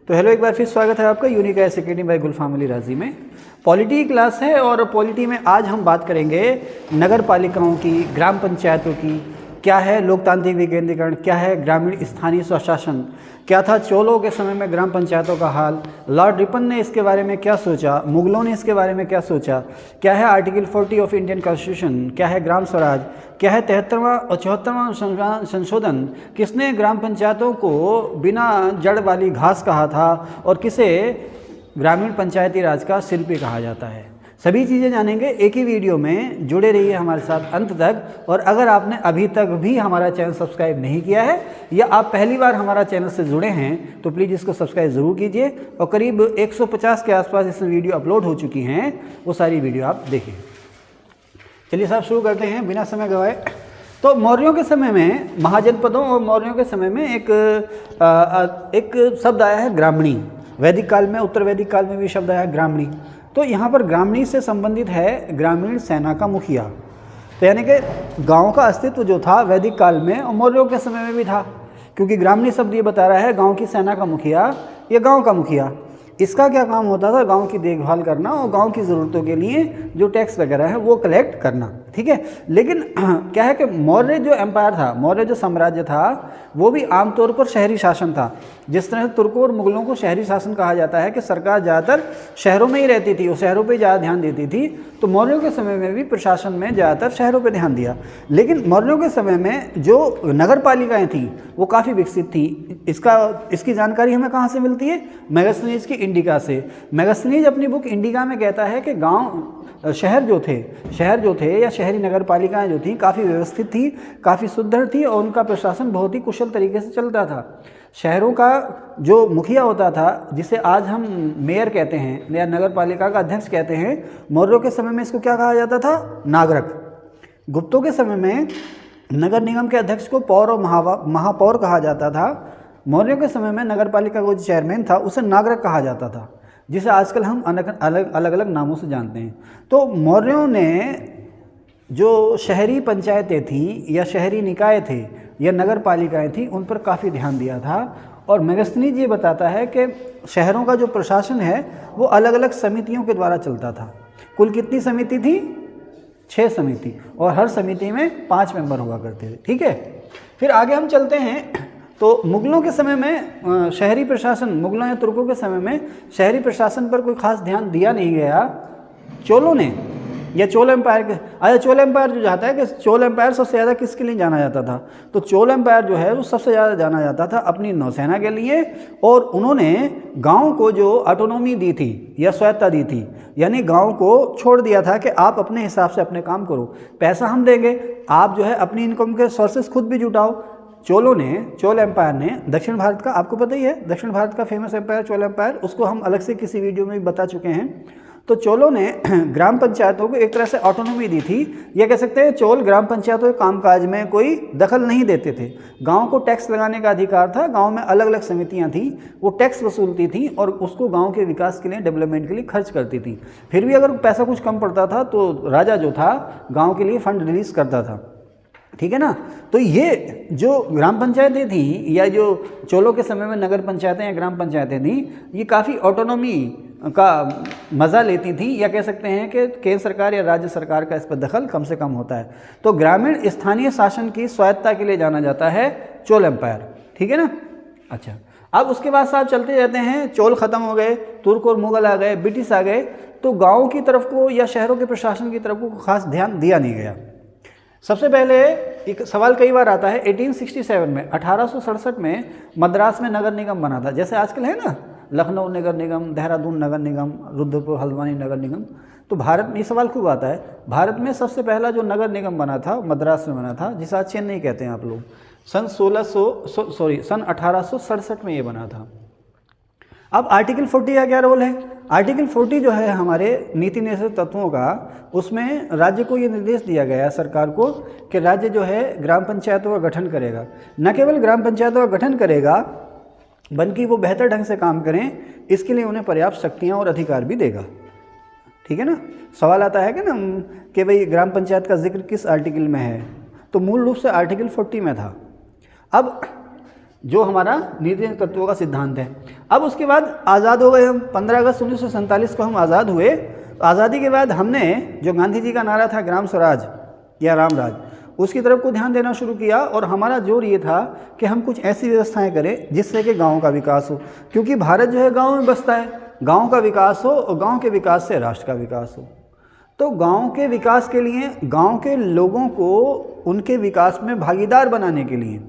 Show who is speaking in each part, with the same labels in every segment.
Speaker 1: तो हेलो, एक बार फिर स्वागत है आपका यूनिक आईएएस अकेडमी बाय गुलफाम अली राजी में। पॉलिटी की क्लास है और पॉलिटी में आज हम बात करेंगे नगर पालिकाओं की, ग्राम पंचायतों की। क्या है लोकतांत्रिक विकेंद्रीकरण, क्या है ग्रामीण स्थानीय स्वशासन, क्या था चोलों के समय में ग्राम पंचायतों का हाल, लॉर्ड रिपन ने इसके बारे में क्या सोचा, मुगलों ने इसके बारे में क्या सोचा, क्या है आर्टिकल 40 ऑफ इंडियन कॉन्स्टिट्यूशन, क्या है ग्राम स्वराज, क्या है 73वां और 74वां संशोधन, किसने ग्राम पंचायतों को बिना जड़ वाली घास कहा था और किसे ग्रामीण पंचायती राज का शिल्पी कहा जाता है। सभी चीज़ें जानेंगे एक ही वीडियो में। जुड़े रहिए हमारे साथ अंत तक। और अगर आपने अभी तक भी हमारा चैनल सब्सक्राइब नहीं किया है या आप पहली बार हमारा चैनल से जुड़े हैं तो प्लीज़ इसको सब्सक्राइब ज़रूर कीजिए। और करीब 150 के आसपास इसमें वीडियो अपलोड हो चुकी हैं, वो सारी वीडियो आप देखिए। चलिए साहब शुरू करते हैं बिना समय गवाए। तो मौर्यों के समय में, महाजनपदों और मौर्यों के समय में एक शब्द आया है ग्रामणी। वैदिक काल में, उत्तर वैदिक काल में भी शब्द आया है ग्रामणी। तो यहाँ पर ग्रामणी से संबंधित है ग्रामीण सेना का मुखिया। तो यानी कि गांव का अस्तित्व जो था वैदिक काल में और मौर्यों के समय में भी था, क्योंकि ग्रामणी शब्द ये बता रहा है गांव की सेना का मुखिया या गांव का मुखिया। इसका क्या काम होता था? गांव की देखभाल करना और गांव की ज़रूरतों के लिए जो टैक्स वगैरह है वो कलेक्ट करना। ठीक है, लेकिन क्या है कि मौर्य जो एम्पायर था, मौर्य जो साम्राज्य था, वो भी आमतौर पर शहरी शासन था। जिस तरह से तुर्कों और मुगलों को शहरी शासन कहा जाता है कि सरकार ज़्यादातर शहरों में ही रहती थी, वो शहरों पे ज़्यादा ध्यान देती थी, तो मौर्यों के समय में भी प्रशासन में ज़्यादातर शहरों पे ध्यान दिया। लेकिन मौर्यों के समय में जो नगर पालिकाएँ थीं वो काफ़ी विकसित थी। इसकी जानकारी हमें कहाँ से मिलती है? मेगास्थनीज की इंडिका से। मेगास्थनीज अपनी बुक इंडिका में कहता है कि शहर जो थे या शहरी नगर पालिकाएँ जो थीं काफ़ी व्यवस्थित थी, काफ़ी सुदृढ़ थी और उनका प्रशासन बहुत ही कुशल तरीके से चलता था। शहरों का जो मुखिया होता था, जिसे आज हम मेयर कहते हैं या नगर पालिका का अध्यक्ष कहते हैं, मौर्यों के समय में इसको क्या कहा जाता था? नागरक। गुप्तों के समय में नगर निगम के अध्यक्ष को पौर और महापौर कहा जाता था। मौर्यों के समय में नगर पालिका का जो चेयरमैन था उसे नागरक कहा जाता था, जिसे आजकल हम अलग अलग नामों से जानते हैं। तो मौर्यों ने जो शहरी पंचायतें थीं या शहरी निकाय थे या नगर पालिकाएँ थीं, उन पर काफ़ी ध्यान दिया था। और मेगास्थनीज ये बताता है कि शहरों का जो प्रशासन है वो अलग अलग समितियों के द्वारा चलता था। कुल कितनी समिति थी? 6 समिति, और हर समिति में 5 मेंबर हुआ करते थे। ठीक है, फिर आगे हम चलते हैं। तो मुगलों के समय में शहरी प्रशासन, मुगलों या तुर्कों के समय में शहरी प्रशासन पर कोई खास ध्यान दिया नहीं गया। चोलों ने या चोल एम्पायर के, चोल एम्पायर जो जाता है कि चोल एम्पायर सबसे ज़्यादा किसके लिए जाना जाता था? तो चोल एम्पायर जो है वो सबसे ज़्यादा जाना जाता था अपनी नौसेना के लिए। और उन्होंने गांव को जो ऑटोनॉमी दी थी या स्वायत्ता दी थी, यानी गांव को छोड़ दिया था कि आप अपने हिसाब से अपने काम करो, पैसा हम देंगे, आप जो है अपनी इनकम के सोर्सेज खुद भी जुटाओ। चोल एम्पायर ने दक्षिण भारत का, आपको पता ही है, दक्षिण भारत का फेमस एम्पायर चोल एम्पायर, उसको हम अलग से किसी वीडियो में भी बता चुके हैं। तो चोलों ने ग्राम पंचायतों को एक तरह से ऑटोनॉमी दी थी, या कह सकते हैं चोल ग्राम पंचायतों के कामकाज में कोई दखल नहीं देते थे। गांव को टैक्स लगाने का अधिकार था, गांव में अलग अलग समितियां थीं, वो टैक्स वसूलती थी और उसको गांव के विकास के लिए, डेवलपमेंट के लिए खर्च करती थी। फिर भी अगर पैसा कुछ कम पड़ता था तो राजा जो था गाँव के लिए फंड रिलीज़ करता था। ठीक है ना। तो ये जो ग्राम पंचायतें थी या जो चोलों के समय में नगर पंचायतें या ग्राम पंचायतें थी, ये काफ़ी ऑटोनॉमी का मज़ा लेती थी, या कह सकते हैं कि केंद्र सरकार या राज्य सरकार का इस पर दखल कम से कम होता है। तो ग्रामीण स्थानीय शासन की स्वायत्ता के लिए जाना जाता है चोल एम्पायर। ठीक है ना। अच्छा, अब उसके बाद साहब चलते जाते हैं, चोल ख़त्म हो गए, तुर्क और मुग़ल आ गए, ब्रिटिश आ गए, तो गाँव की तरफ को या शहरों के प्रशासन की तरफ को खास ध्यान दिया नहीं गया। सबसे पहले एक सवाल कई बार आता है, 1867 में, 1867 में मद्रास में नगर निगम बना था। जैसे आजकल है ना लखनऊ नगर निगम, देहरादून नगर निगम, रुद्रपुर हल्द्वानी नगर निगम। तो भारत में ये सवाल खूब आता है, भारत में सबसे पहला जो नगर निगम बना था मद्रास में बना था, जिसे आज चेन्नई कहते हैं आप लोग। सन 1867 में ये बना था। अब आर्टिकल 40 का क्या रोल है? आर्टिकल 40 जो है हमारे नीति निर्देशक तत्वों का, उसमें राज्य को ये निर्देश दिया गया है सरकार को कि राज्य जो है ग्राम पंचायतों का गठन करेगा। न केवल ग्राम पंचायतों का गठन करेगा बल्कि वो बेहतर ढंग से काम करें, इसके लिए उन्हें पर्याप्त शक्तियाँ और अधिकार भी देगा। ठीक है ना। सवाल आता है कि भाई ग्राम पंचायत का जिक्र किस आर्टिकल में है? तो मूल रूप से आर्टिकल 40 में था। अब जो हमारा नीति तत्वों का सिद्धांत है। अब उसके बाद आज़ाद हो गए हम, 15 अगस्त 1947 को हम आज़ाद हुए। तो आज़ादी के बाद हमने जो गांधी जी का नारा था ग्राम स्वराज या राम राज, उसकी तरफ को ध्यान देना शुरू किया। और हमारा जोर ये था कि हम कुछ ऐसी व्यवस्थाएं करें जिससे कि गाँव का विकास हो, क्योंकि भारत जो है गाँव में बसता है, गाँव का विकास हो और गाँव के विकास से राष्ट्र का विकास हो। तो गांव के विकास के लिए, गांव के लोगों को उनके विकास में भागीदार बनाने के लिए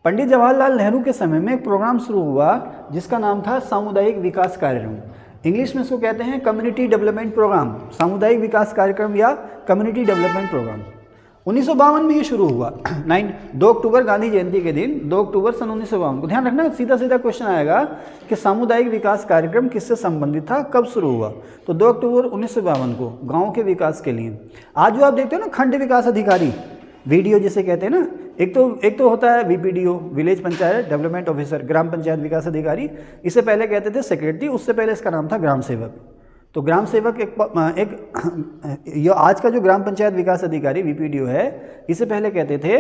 Speaker 1: पंडित जवाहरलाल नेहरू के समय में एक प्रोग्राम शुरू हुआ जिसका नाम था सामुदायिक विकास कार्यक्रम। इंग्लिश में इसको कहते हैं कम्युनिटी डेवलपमेंट प्रोग्राम, सामुदायिक विकास कार्यक्रम या कम्युनिटी डेवलपमेंट प्रोग्राम। 1952 में ये शुरू हुआ। 2 अक्टूबर गांधी जयंती के दिन, 2 अक्टूबर सन 1952 को। ध्यान रखना, सीधा सीधा क्वेश्चन आएगा कि सामुदायिक विकास कार्यक्रम किससे संबंधित था, कब शुरू हुआ। तो 2 अक्टूबर 1952 को गाँव के विकास के लिए। आज जो आप देखते हो ना खंड विकास अधिकारी, वीडीओ जिसे कहते हैं ना, एक तो होता है VPDO, village panchayat development officer, ग्राम पंचायत विकास अधिकारी। इससे पहले कहते थे सेक्रेटरी, उससे पहले इसका नाम था ग्राम सेवक। तो ग्राम सेवक ये आज का जो ग्राम पंचायत विकास अधिकारी वीपीडीओ है, इससे पहले कहते थे,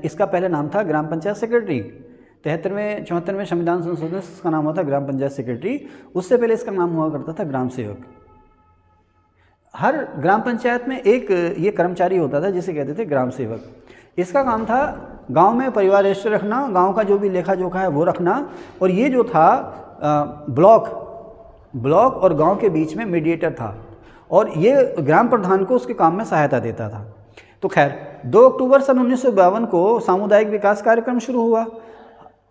Speaker 1: इसका पहले नाम था ग्राम पंचायत सेक्रेटरी। 74वें संविधान संशोधन में इसका नाम हुआ था ग्राम पंचायत सेक्रेटरी, उससे पहले इसका नाम हुआ करता था ग्राम सेवक। हर ग्राम पंचायत में एक ये कर्मचारी होता था जिसे कहते थे ग्राम सेवक। इसका काम था गांव में परिवार रजिस्टर रखना, गांव का जो भी लेखा जोखा है वो रखना, और ये जो था ब्लॉक और गांव के बीच में मीडिएटर था, और ये ग्राम प्रधान को उसके काम में सहायता देता था। तो खैर 2 अक्टूबर सन 1952 को सामुदायिक विकास कार्यक्रम शुरू हुआ।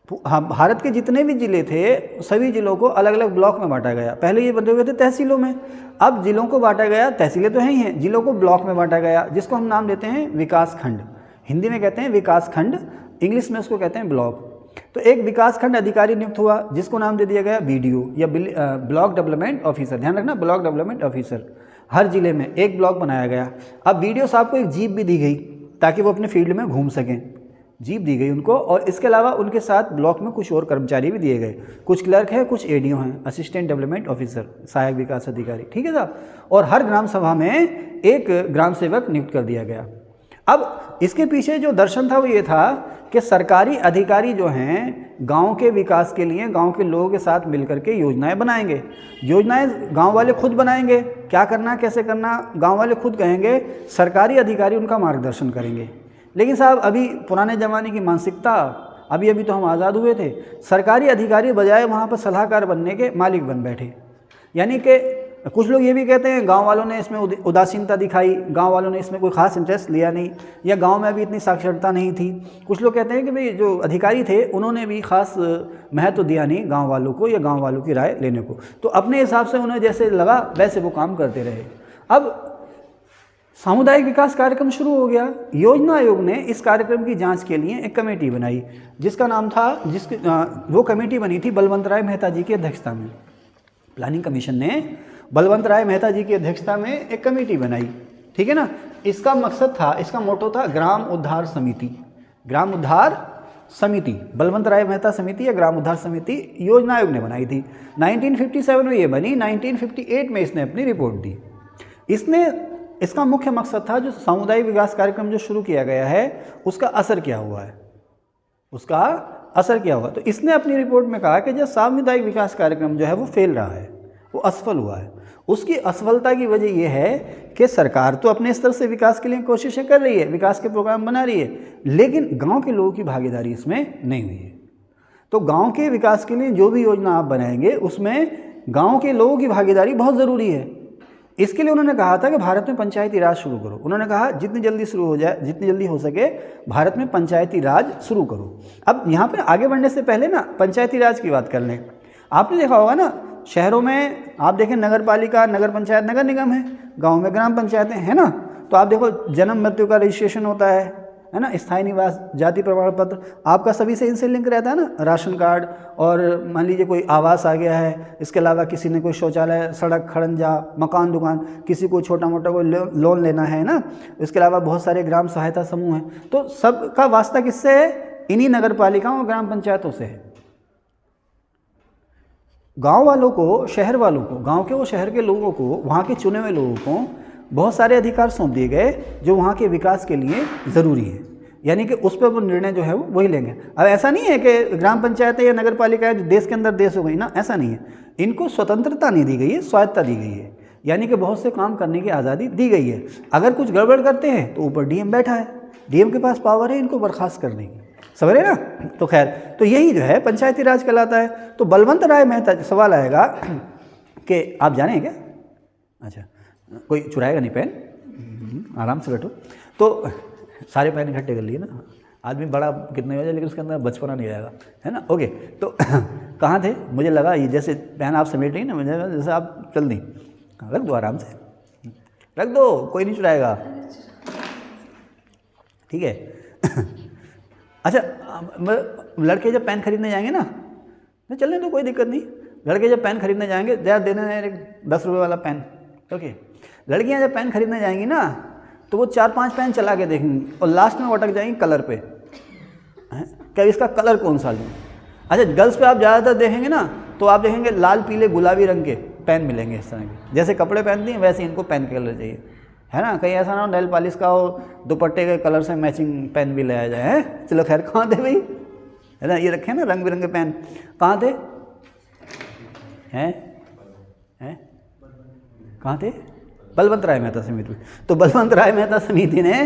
Speaker 1: भारत के जितने भी ज़िले थे सभी ज़िलों को अलग अलग ब्लॉक में बांटा गया। पहले ये बंटे हुए थे तहसीलों में, अब ज़िलों को बांटा गया, तहसीलें तो हैं ही हैं, ज़िलों को ब्लॉक में बांटा गया, जिसको हम नाम देते हैं विकास खंड। हिंदी में कहते हैं विकास खंड, इंग्लिश में उसको कहते हैं ब्लॉक। तो एक विकास खंड अधिकारी नियुक्त हुआ जिसको नाम दे दिया गया बीडीओ या ब्लॉक डेवलपमेंट ऑफिसर। ध्यान रखना, ब्लॉक डेवलपमेंट ऑफिसर। हर जिले में एक ब्लॉक बनाया गया। अब बीडीओ साहब को एक जीप भी दी गई ताकि वो अपने फील्ड में घूम सकें, जीप दी गई उनको। और इसके अलावा उनके साथ ब्लॉक में कुछ और कर्मचारी भी दिए गए, कुछ क्लर्क हैं, कुछ एडीओ हैं, असिस्टेंट डेवलपमेंट ऑफिसर, सहायक विकास अधिकारी, ठीक है साहब। और हर ग्राम सभा में एक ग्राम सेवक नियुक्त कर दिया गया। अब इसके पीछे जो दर्शन था वो ये था कि सरकारी अधिकारी जो हैं गांव के विकास के लिए गांव के लोगों के साथ मिलकर के योजनाएं बनाएंगे। योजनाएं गांव वाले खुद बनाएंगे, क्या करना कैसे करना गांव वाले खुद कहेंगे, सरकारी अधिकारी उनका मार्गदर्शन करेंगे। लेकिन साहब अभी पुराने ज़माने की मानसिकता, अभी तो हम आज़ाद हुए थे, सरकारी अधिकारी बजाय वहाँ पर सलाहकार बनने के मालिक बन बैठे। यानी कि कुछ लोग ये भी कहते हैं गांव वालों ने इसमें उदासीनता दिखाई, गांव वालों ने इसमें कोई ख़ास इंटरेस्ट लिया नहीं, या गांव में अभी इतनी साक्षरता नहीं थी। कुछ लोग कहते हैं कि भाई जो अधिकारी थे उन्होंने भी ख़ास महत्व दिया नहीं गांव वालों को या गांव वालों की राय लेने को, तो अपने हिसाब से उन्हें जैसे लगा वैसे वो काम करते रहे। अब सामुदायिक विकास कार्यक्रम शुरू हो गया। योजना आयोग ने इस कार्यक्रम की जांच के लिए एक कमेटी बनाई जिसका नाम था, वो कमेटी बनी थी बलवंत राय मेहता जी की अध्यक्षता में। प्लानिंग कमीशन ने बलवंत राय मेहता जी की अध्यक्षता में एक कमेटी बनाई, ठीक है ना। इसका मकसद था, इसका मोटो था ग्राम उद्धार समिति। ग्राम उद्धार समिति, बलवंत राय मेहता समिति या ग्राम उद्धार समिति योजना आयोग ने बनाई थी। 1957 में ये बनी, 1958 में इसने अपनी रिपोर्ट दी। इसका मुख्य मकसद था जो सामुदायिक विकास कार्यक्रम जो शुरू किया गया है उसका असर क्या हुआ है, उसका असर क्या हुआ। तो इसने अपनी रिपोर्ट में कहा कि जो सामुदायिक विकास कार्यक्रम जो है वो फेल रहा है, वो असफल हुआ है। उसकी असफलता की वजह यह है कि सरकार तो अपने स्तर से विकास के लिए कोशिशें कर रही है, विकास के प्रोग्राम बना रही है, लेकिन गांव के लोगों की भागीदारी इसमें नहीं हुई है। तो गांव के विकास के लिए जो भी योजना आप बनाएंगे उसमें गांव के लोगों की भागीदारी बहुत ज़रूरी है। इसके लिए उन्होंने कहा था कि भारत में पंचायती राज शुरू करो। उन्होंने कहा जितनी जल्दी शुरू हो जाए, जितनी जल्दी हो सके भारत में पंचायती राज शुरू करो। अब यहाँ पे आगे बढ़ने से पहले ना पंचायती राज की बात कर लें। आपने देखा होगा ना, शहरों में आप देखें नगर पालिका, नगर पंचायत, नगर निगम है, गांव में ग्राम पंचायतें हैं ना। तो आप देखो जन्म मृत्यु का रजिस्ट्रेशन होता है ना, स्थायी निवास, जाति प्रमाण पत्र, आपका सभी से इनसे लिंक रहता है ना, राशन कार्ड, और मान लीजिए कोई आवास आ गया है, इसके अलावा किसी ने कोई शौचालय, सड़क, खड़ंजा, मकान, दुकान, किसी को छोटा मोटा कोई लोन लेना है ना, इसके अलावा बहुत सारे ग्राम सहायता समूह हैं। तो सबका वास्ता किससे है? इन्हीं नगर पालिकाओं और ग्राम पंचायतों से है। गांव वालों को, शहर वालों को, गांव के वो शहर के लोगों को, वहाँ के चुने हुए लोगों को बहुत सारे अधिकार सौंप दिए गए जो वहाँ के विकास के लिए ज़रूरी है। यानी कि उस पर वो निर्णय जो है वो वही लेंगे। अब ऐसा नहीं है कि ग्राम पंचायत या नगर पालिका है जो देश के अंदर देश हो गई ना, ऐसा नहीं है। इनको स्वतंत्रता नहीं दी गई है, स्वायत्तता दी गई है, यानी कि बहुत से काम करने की आज़ादी दी गई है। अगर कुछ गड़बड़ करते हैं तो ऊपर डीएम बैठा है, डीएम के पास पावर है इनको बर्खास्त करने की, समझ रहे ना। तो खैर, तो यही जो है पंचायती राज कहलाता है। तो बलवंत राय मेहता, सवाल आएगा कि आप जाने हैं क्या? अच्छा, कोई चुराएगा नहीं पेन, आराम से बैठो। तो सारे पेन इकट्ठे कर लिए ना, आदमी बड़ा कितने हो जाए लेकिन उसके अंदर बचपना नहीं आएगा, है ना। ओके, तो कहाँ थे? मुझे लगा ये जैसे पेन आप समेट रही ना, मुझे लगा जैसे आप चल दी। रख दो, आराम से रख दो, कोई नहीं चुराएगा, ठीक है। अच्छा, लड़के जब पेन खरीदने जाएंगे ना, नहीं चलने तो कोई दिक्कत नहीं, लड़के जब पेन खरीदने जाएंगे ज़रा दे देना एक 10 रुपये वाला पेन, ओके। लड़कियां जब पेन खरीदने जाएंगी ना तो वो 4-5 पेन चला के देखेंगी और लास्ट में वो अटक जाएंगी कलर पे, क्या इसका कलर कौन सा लूँ। अच्छा, गर्ल्स पे आप ज़्यादातर देखेंगे ना तो आप देखेंगे लाल पीले गुलाबी रंग के पेन मिलेंगे इस तरह के, जैसे कपड़े पहनती हैं वैसे इनको पेन के कलर चाहिए, है ना। कहीं ऐसा ना हो नेल पॉलिश का हो, दुपट्टे के कलर से मैचिंग पेन भी लाया जाए, हैं। चलो खैर, कहाँ थे भाई, है ना, ये रखे ना रंग बिरंगे पेन, कहाँ थे, हैं कहाँ थे? बलवंत राय मेहता समिति। तो बलवंत राय मेहता समिति ने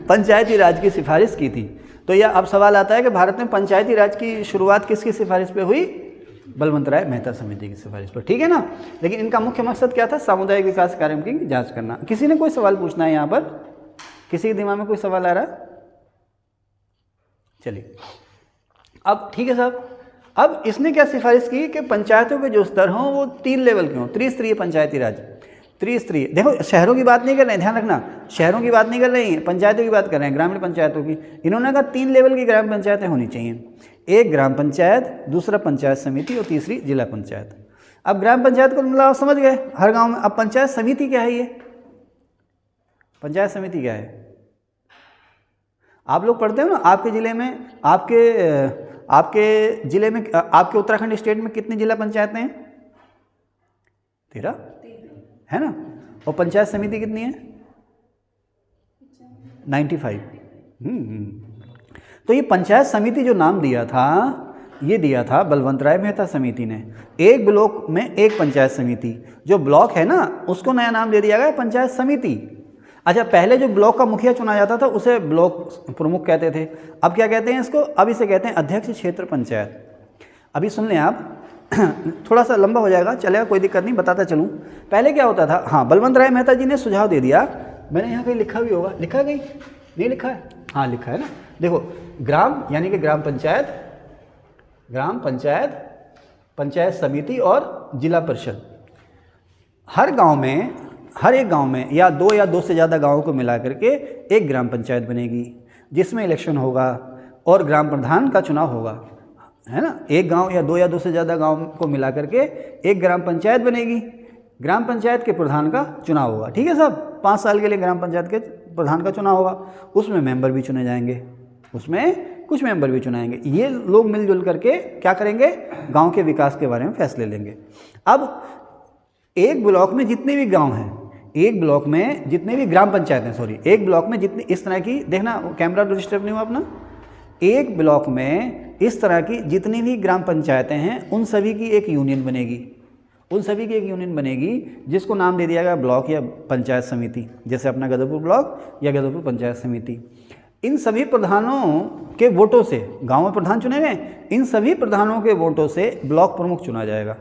Speaker 1: पंचायती राज की सिफारिश की थी। तो यह अब सवाल आता है कि भारत में पंचायती राज की शुरुआत किसकी सिफारिश पे हुई? बलवंत राय मेहता समिति की सिफारिश पर, ठीक है ना। लेकिन इनका मुख्य मकसद क्या था? सामुदायिक विकास कार्यक्रम की जांच करना। किसी ने कोई सवाल पूछना है यहाँ पर? किसी के दिमाग में कोई सवाल आ रहा है? चलिए, अब ठीक है साहब, अब इसने क्या सिफारिश की कि पंचायतों के जो स्तर हों वो 3 लेवल के हों, त्रिस्तरीय पंचायती राज, त्रिस्तरीय। देखो, शहरों की बात नहीं कर रहे हैं, ध्यान रखना, शहरों की बात नहीं कर रहे हैं, पंचायतों की बात कर रहे हैं, ग्रामीण पंचायतों की। इन्होंने कहा 3 लेवल की ग्राम पंचायतें होनी चाहिए, एक ग्राम पंचायत, दूसरा पंचायत समिति और तीसरी जिला पंचायत। अब ग्राम पंचायत को मतलब आप समझ गए हर गांव में। अब पंचायत समिति क्या है? ये पंचायत समिति क्या है? आप लोग पढ़ते हो ना, आपके ज़िले में, आपके ज़िले में, आपके उत्तराखंड स्टेट में कितनी जिला पंचायतें हैं? 13 है ना। और पंचायत समिति कितनी है? 95। तो ये पंचायत समिति जो नाम दिया था, ये दिया था बलवंत राय मेहता समिति ने। एक ब्लॉक में एक पंचायत समिति, जो ब्लॉक है ना उसको नया नाम दे दिया गया पंचायत समिति। अच्छा, पहले जो ब्लॉक का मुखिया चुना जाता था उसे ब्लॉक प्रमुख कहते थे, अब क्या कहते हैं इसको? अब इसे कहते हैं अध्यक्ष क्षेत्र पंचायत। अभी सुन लें आप, थोड़ा सा लंबा हो जाएगा, चलेगा, कोई दिक्कत नहीं, बताता चलूँ। पहले क्या होता था? हाँ, बलवंत राय मेहता जी ने सुझाव दे दिया, मैंने यहाँ कहीं लिखा भी होगा, लिखा है कहीं? नहीं लिखा है? हाँ लिखा है ना। देखो, ग्राम यानी कि ग्राम पंचायत, ग्राम पंचायत, पंचायत समिति और जिला परिषद। हर गांव में, हर एक गांव में या 2 या 2 से ज़्यादा गांवों को मिला करके एक ग्राम पंचायत बनेगी, जिसमें इलेक्शन होगा और ग्राम प्रधान का चुनाव होगा, है ना। एक गांव या 2 या 2 से ज़्यादा गांव को मिला करके एक ग्राम पंचायत बनेगी, ग्राम पंचायत के प्रधान का चुनाव होगा, ठीक है साहब। 5 साल के लिए ग्राम पंचायत के प्रधान का चुनाव होगा, उसमें मेंबर भी चुने जाएंगे, उसमें कुछ मेंबर भी चुनाएंगे। ये लोग मिलजुल करके क्या करेंगे? गांव के विकास के बारे में फैसले लेंगे। अब एक ब्लॉक में जितने भी गांव हैं, एक ब्लॉक में जितने भी ग्राम पंचायतें, सॉरी, एक ब्लॉक में जितनी इस तरह की, देखना कैमरा डिस्टर्ब नहीं हुआ अपना, एक ब्लॉक में इस तरह की जितनी भी ग्राम पंचायतें हैं उन सभी की एक यूनियन बनेगी, उन सभी की एक यूनियन बनेगी जिसको नाम दे दिया गया ब्लॉक या पंचायत समिति, जैसे अपना गदरपुर ब्लॉक या गदरपुर पंचायत समिति। इन सभी प्रधानों के वोटों से, गांव में प्रधान चुने गए, इन सभी प्रधानों के वोटों से ब्लॉक प्रमुख चुना जाएगा।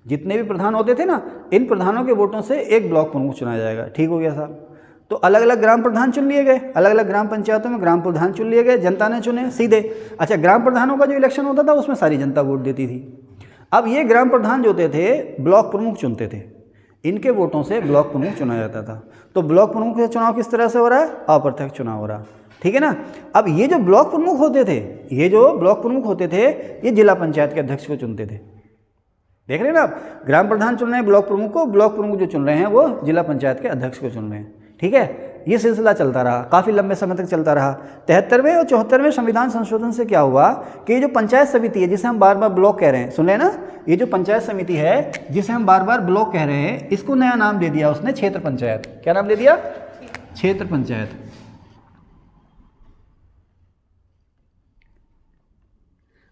Speaker 1: जितने भी प्रधान होते थे ना, इन प्रधानों के वोटों से एक ब्लॉक प्रमुख चुना जाएगा। ठीक हो गया साहब। तो अलग अलग ग्राम प्रधान चुन लिए गए, अलग अलग ग्राम पंचायतों में ग्राम प्रधान चुन लिए गए, जनता ने चुने सीधे। अच्छा, ग्राम प्रधानों का जो इलेक्शन होता था उसमें सारी जनता वोट देती थी। अब ये ग्राम प्रधान जो होते थे ब्लॉक प्रमुख चुनते थे, इनके वोटों से ब्लॉक प्रमुख चुना जाता था। तो ब्लॉक प्रमुख का चुनाव किस तरह से हो रहा है? अप्रत्यक्ष चुनाव हो रहा है, ठीक है ना। अब ये जो ब्लॉक प्रमुख होते थे, ये जो ब्लॉक प्रमुख होते थे, ये जिला पंचायत के अध्यक्ष को चुनते थे। देख रहे हैं ना आप, ग्राम प्रधान चुन रहे हैं ब्लॉक प्रमुख को, ब्लॉक प्रमुख जो चुन रहे हैं वो जिला पंचायत के अध्यक्ष को चुन रहे हैं, ठीक है। ये सिलसिला चलता रहा, काफ़ी लंबे समय तक चलता रहा। 73वें और 74वें संविधान संशोधन से क्या हुआ कि ये जो पंचायत समिति है, जिसे हम बार बार ब्लॉक कह रहे हैं, सुन रहे हैं ना, ये जो पंचायत समिति है जिसे हम बार बार ब्लॉक कह रहे हैं, इसको नया नाम दे दिया उसने क्षेत्र पंचायत। क्या नाम दे दिया? क्षेत्र पंचायत।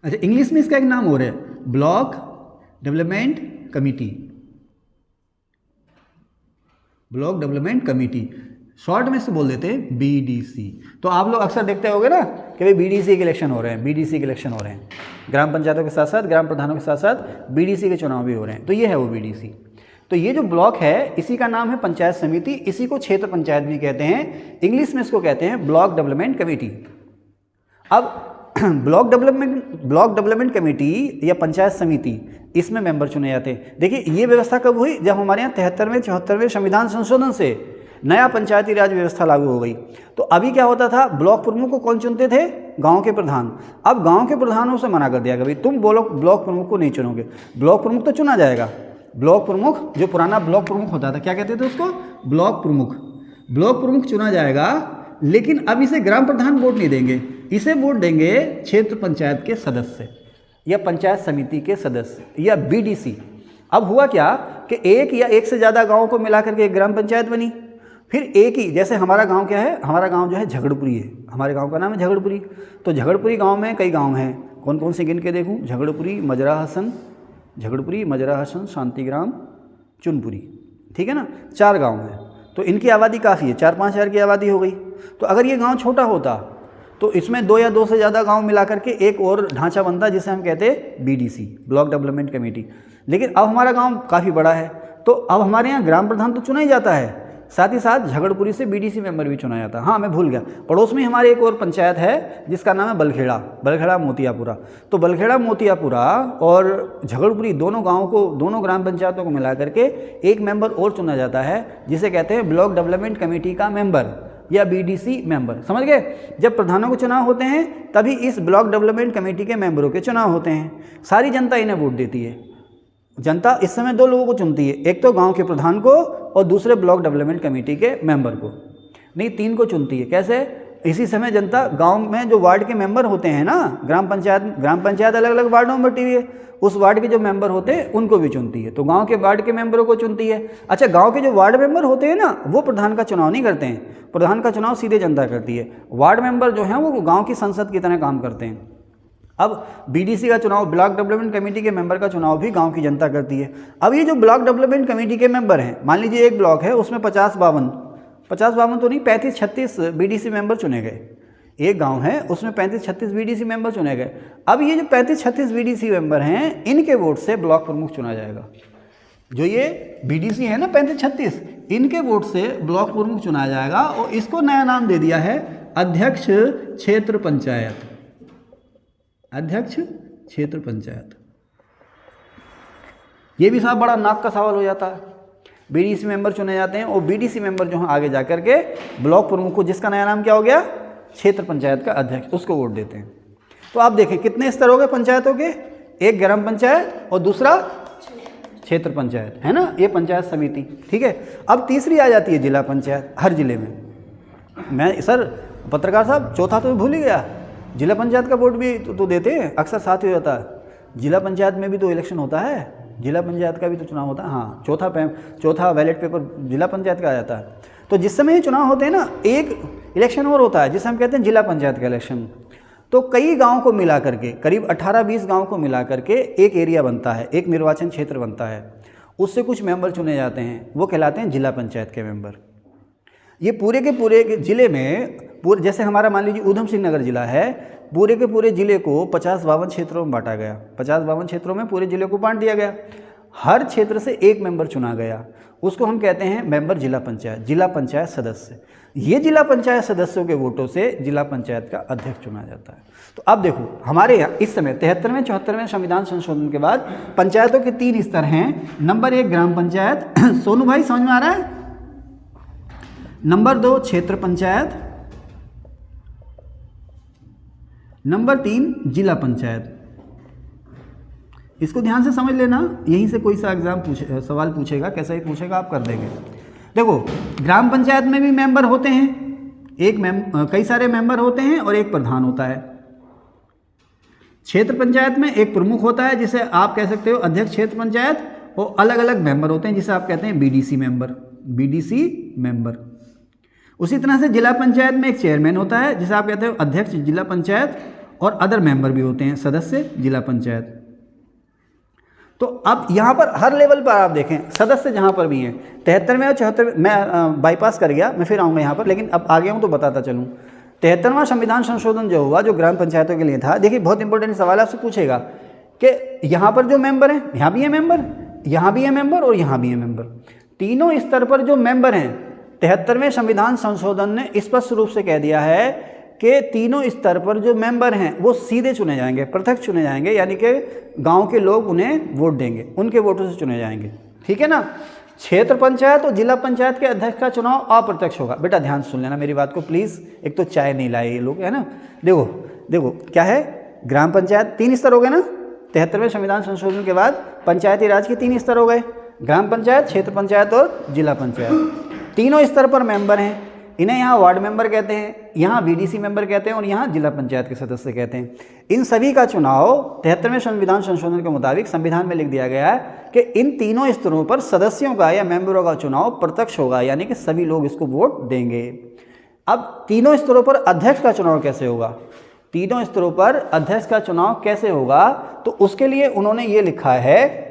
Speaker 1: अच्छा, इंग्लिश में इसका एक नाम और है, block development committee, block development committee, short में से बोल देते हैं बीडीसी। तो आप लोग अक्सर देखते होगे ना कि भाई बीडीसी के इलेक्शन हो रहे हैं, बीडीसी के इलेक्शन हो रहे हैं, ग्राम पंचायतों के साथ साथ ग्राम प्रधानों के साथ साथ बीडीसी के चुनाव भी हो रहे हैं। तो ये है वो बीडीसी। तो ये जो ब्लॉक है इसी का नाम है पंचायत समिति, इसी को क्षेत्र पंचायत भी कहते हैं, इंग्लिश में इसको कहते हैं ब्लॉक डेवलपमेंट कमेटी। अब ब्लॉक डेवलपमेंट कमेटी या पंचायत समिति, इसमें मेंबर चुने जाते हैं। देखिए ये व्यवस्था कब हुई, जब हमारे यहाँ 73वें 74वें संविधान संशोधन से नया पंचायती राज व्यवस्था लागू हो गई। तो अभी क्या होता था, ब्लॉक प्रमुख को कौन चुनते थे, गांव के प्रधान। अब गांव के प्रधानों से मना कर दिया कि भाई तुम ब्लॉक प्रमुख को नहीं चुनोगे। ब्लॉक प्रमुख तो चुना जाएगा, ब्लॉक प्रमुख जो पुराना ब्लॉक प्रमुख होता था, क्या कहते थे उसको, ब्लॉक प्रमुख। ब्लॉक प्रमुख चुना जाएगा, लेकिन अब इसे ग्राम प्रधान वोट नहीं देंगे, इसे वोट देंगे क्षेत्र पंचायत के सदस्य या पंचायत समिति के सदस्य या बीडीसी। अब हुआ क्या कि एक या एक से ज़्यादा गाँव को मिला करके एक ग्राम पंचायत बनी। फिर एक ही, जैसे हमारा गांव क्या है, हमारा गांव जो है झगड़पुरी है, हमारे गांव का नाम है झगड़पुरी। तो झगड़पुरी गांव में कई गांव हैं, कौन कौन से गिन के देखूं, झगड़पुरी, मजरा हसन, शांतिग्राम, चुनपुरी, ठीक है ना, 4 गांव हैं। तो इनकी आबादी काफ़ी है, 4-5 हज़ार की आबादी हो गई। तो अगर ये गांव छोटा होता तो इसमें 2 या 2 से ज़्यादा गांव मिला करके एक और ढांचा बनता, जिसे हम कहते हैं बीडीसी, ब्लॉक डेवलपमेंट कमेटी। लेकिन अब हमारा गांव काफ़ी बड़ा है, तो अब हमारे यहाँ ग्राम प्रधान तो चुना ही जाता है, साथ ही साथ झगड़पुरी से बीडीसी मेंबर भी चुना जाता है। हाँ, मैं भूल गया, पड़ोस में हमारे एक और पंचायत है जिसका नाम है बलखेड़ा मोतियापुरा। तो बलखेड़ा मोतियापुरा और झगड़पुरी दोनों गाँव को, दोनों ग्राम पंचायतों को मिला करके एक मेंबर और चुना जाता है, जिसे कहते हैं ब्लॉक डेवलपमेंट कमेटी का मेंबर या बीडीसी मेंबर। समझ गए, जब प्रधानों के चुनाव होते हैं तभी इस ब्लॉक डेवलपमेंट कमेटी के मेंबरों के चुनाव होते हैं। सारी जनता इन्हें वोट देती है। जनता इस समय 2 लोगों को चुनती है, एक तो गांव के प्रधान को और दूसरे ब्लॉक डेवलपमेंट कमेटी के मेंबर को, नहीं 3 को चुनती है। कैसे, इसी समय जनता गांव में जो वार्ड के मेंबर होते हैं ना, ग्राम पंचायत अलग अलग वार्डों में बटी हुई है, उस वार्ड के जो मेंबर होते हैं उनको भी चुनती है। तो गांव के वार्ड के मेंबरों को चुनती है। अच्छा, गांव के जो वार्ड मेंबर होते हैं ना, वो प्रधान का चुनाव नहीं करते हैं, प्रधान का चुनाव सीधे जनता करती है। वार्ड मेंबर जो हैं वो गाँव की संसद की तरह काम करते हैं। अब बीडीसी का चुनाव, ब्लॉक डेवलपमेंट कमेटी के मेंबर का चुनाव भी गांव की जनता करती है। अब ये जो ब्लॉक डेवलपमेंट कमेटी के मेंबर हैं, मान लीजिए एक ब्लॉक है, उसमें 50-52 तो नहीं, 35-36 बीडीसी मेंबर चुने गए। एक गांव है उसमें 35-36 बीडीसी मेंबर चुने गए। अब ये जो 35-36 बीडीसी मेंबर हैं, इनके वोट से ब्लॉक प्रमुख चुना जाएगा। जो ये बीडीसी है ना 35-36, इनके वोट से ब्लॉक प्रमुख चुना जाएगा और इसको नया नाम दे दिया है अध्यक्ष क्षेत्र पंचायत। अध्यक्ष क्षेत्र पंचायत। ये भी साहब बड़ा नाक का सवाल हो जाता है। बीडीसी मेंबर चुने जाते हैं और बीडीसी मेंबर जो है आगे जा करके ब्लॉक प्रमुख को, जिसका नया नाम क्या हो गया, क्षेत्र पंचायत का अध्यक्ष, उसको वोट देते हैं। तो आप देखें कितने स्तर हो गए पंचायतों के, एक ग्राम पंचायत और दूसरा क्षेत्र पंचायत, है ना, ये पंचायत समिति, ठीक है। अब तीसरी आ जाती है जिला पंचायत, हर जिले में। मैं सर पत्रकार साहब, चौथा तो भूल ही गया, जिला पंचायत का वोट भी तो देते हैं, अक्सर साथ ही हो जाता है। जिला पंचायत में भी तो इलेक्शन होता है, जिला पंचायत का भी तो चुनाव होता है। हाँ, चौथा बैलेट पेपर जिला पंचायत का आ जाता है। तो जिस समय ये चुनाव होते हैं ना, एक इलेक्शन और होता है जिसे हम कहते हैं जिला पंचायत का इलेक्शन। तो कई गाँव को मिला करके, करीब 18-20 गाँव को मिला करके एक एरिया बनता है, एक निर्वाचन क्षेत्र बनता है, उससे कुछ मेंबर चुने जाते हैं, वो कहलाते हैं जिला पंचायत के मेंबर। ये पूरे के पूरे जिले में, जैसे हमारा मान लीजिए ऊधम सिंह नगर जिला है, पूरे के पूरे जिले को 50-52 क्षेत्रों में बांटा गया, 50-52 क्षेत्रों में पूरे जिले को बांट दिया गया। हर क्षेत्र से एक मेंबर चुना गया, उसको हम कहते हैं मेंबर जिला पंचायत सदस्य। ये जिला पंचायत सदस्यों के वोटों से जिला पंचायत का अध्यक्ष चुना जाता है। तो अब देखो हमारे यहाँ इस समय 73वें 74वें संविधान संशोधन के बाद पंचायतों के 3 स्तर हैं। नंबर 1 ग्राम पंचायत, सोनू भाई समझ में आ रहा है? नंबर 2 क्षेत्र पंचायत, नंबर 3 जिला पंचायत। इसको ध्यान से समझ लेना, यहीं से कोई सा सवाल पूछेगा, कैसा ही पूछेगा आप कर देंगे। देखो ग्राम पंचायत में भी मेंबर होते हैं, कई सारे मेंबर होते हैं और एक प्रधान होता है। क्षेत्र पंचायत में एक प्रमुख होता है जिसे आप कह सकते हो अध्यक्ष क्षेत्र पंचायत, और अलग अलग मेंबर होते हैं जिसे आप कहते हैं बीडीसी मेंबर। उसी तरह से जिला पंचायत में एक चेयरमैन होता है जिसे आप कहते हो अध्यक्ष जिला पंचायत, और अदर मेंबर भी होते हैं, सदस्य जिला पंचायत। तो अब यहाँ पर हर लेवल पर आप देखें सदस्य जहाँ पर भी हैं, 73वें और 74वें, मैं बाईपास कर गया, मैं फिर आऊँगा यहाँ पर, लेकिन अब आ गया हूँ तो बताता चलूँ। 73वां संविधान संशोधन जो हुआ, जो ग्राम पंचायतों के लिए था, देखिए बहुत इंपॉर्टेंट सवाल आपसे पूछेगा कि यहाँ पर जो मेंबर हैं, यहाँ भी है मेंबर, यहाँ भी है मेंबर और यहाँ भी है मेंबर, तीनों स्तर पर जो मेंबर हैं, 73वें संविधान संशोधन ने स्पष्ट रूप से कह दिया है कि तीनों स्तर पर जो मेंबर हैं वो सीधे चुने जाएंगे, प्रत्यक्ष चुने जाएंगे, यानी कि गांव के लोग उन्हें वोट देंगे, उनके वोटों से चुने जाएंगे, ठीक है ना। क्षेत्र पंचायत और जिला पंचायत के अध्यक्ष का चुनाव अप्रत्यक्ष होगा। बेटा ध्यान सुन लेना मेरी बात को प्लीज़, एक तो चाय नहीं लाए ये लोग, है ना। देखो देखो क्या है, ग्राम पंचायत 3 स्तर हो गए ना, 73वें संविधान संशोधन के बाद पंचायती राज के 3 स्तर हो गए, ग्राम पंचायत, क्षेत्र पंचायत और जिला पंचायत। तीनों स्तर पर मेंबर हैं, इन्हें यहाँ वार्ड मेंबर कहते हैं, यहाँ बीडीसी मेंबर कहते हैं और यहाँ जिला पंचायत के सदस्य कहते हैं। इन सभी का चुनाव 73वें संविधान संशोधन के मुताबिक संविधान में लिख दिया गया है कि इन तीनों स्तरों पर सदस्यों का या मेंबरों का चुनाव प्रत्यक्ष होगा, यानी कि सभी लोग इसको वोट देंगे। अब तीनों स्तरों पर अध्यक्ष का चुनाव कैसे होगा, तीनों स्तरों पर अध्यक्ष का चुनाव कैसे होगा, तो उसके लिए उन्होंने ये लिखा है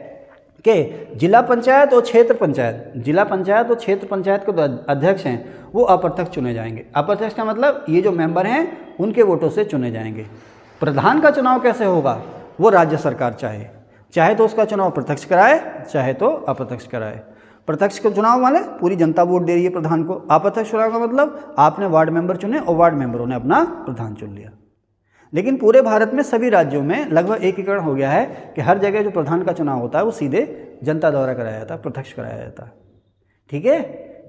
Speaker 1: कि जिला पंचायत और क्षेत्र पंचायत, जिला पंचायत और क्षेत्र पंचायत के जो अध्यक्ष हैं वो अप्रत्यक्ष चुने जाएंगे। अप्रत्यक्ष का मतलब ये जो मेंबर हैं उनके वोटों से चुने जाएंगे। प्रधान का चुनाव कैसे होगा, वो राज्य सरकार चाहे तो उसका चुनाव प्रत्यक्ष कराए, चाहे तो अप्रत्यक्ष कराए। प्रत्यक्ष के चुनाव वाले पूरी जनता वोट दे रही है प्रधान को, अप्रत्यक्ष चुनाव का मतलब आपने वार्ड मेंबर चुने और वार्ड मेंबरों ने अपना प्रधान चुन लिया। लेकिन पूरे भारत में सभी राज्यों में लगभग एकीकरण हो गया है कि हर जगह जो प्रधान का चुनाव होता है वो सीधे जनता द्वारा कराया जाता है, प्रत्यक्ष कराया जाता है, ठीक है,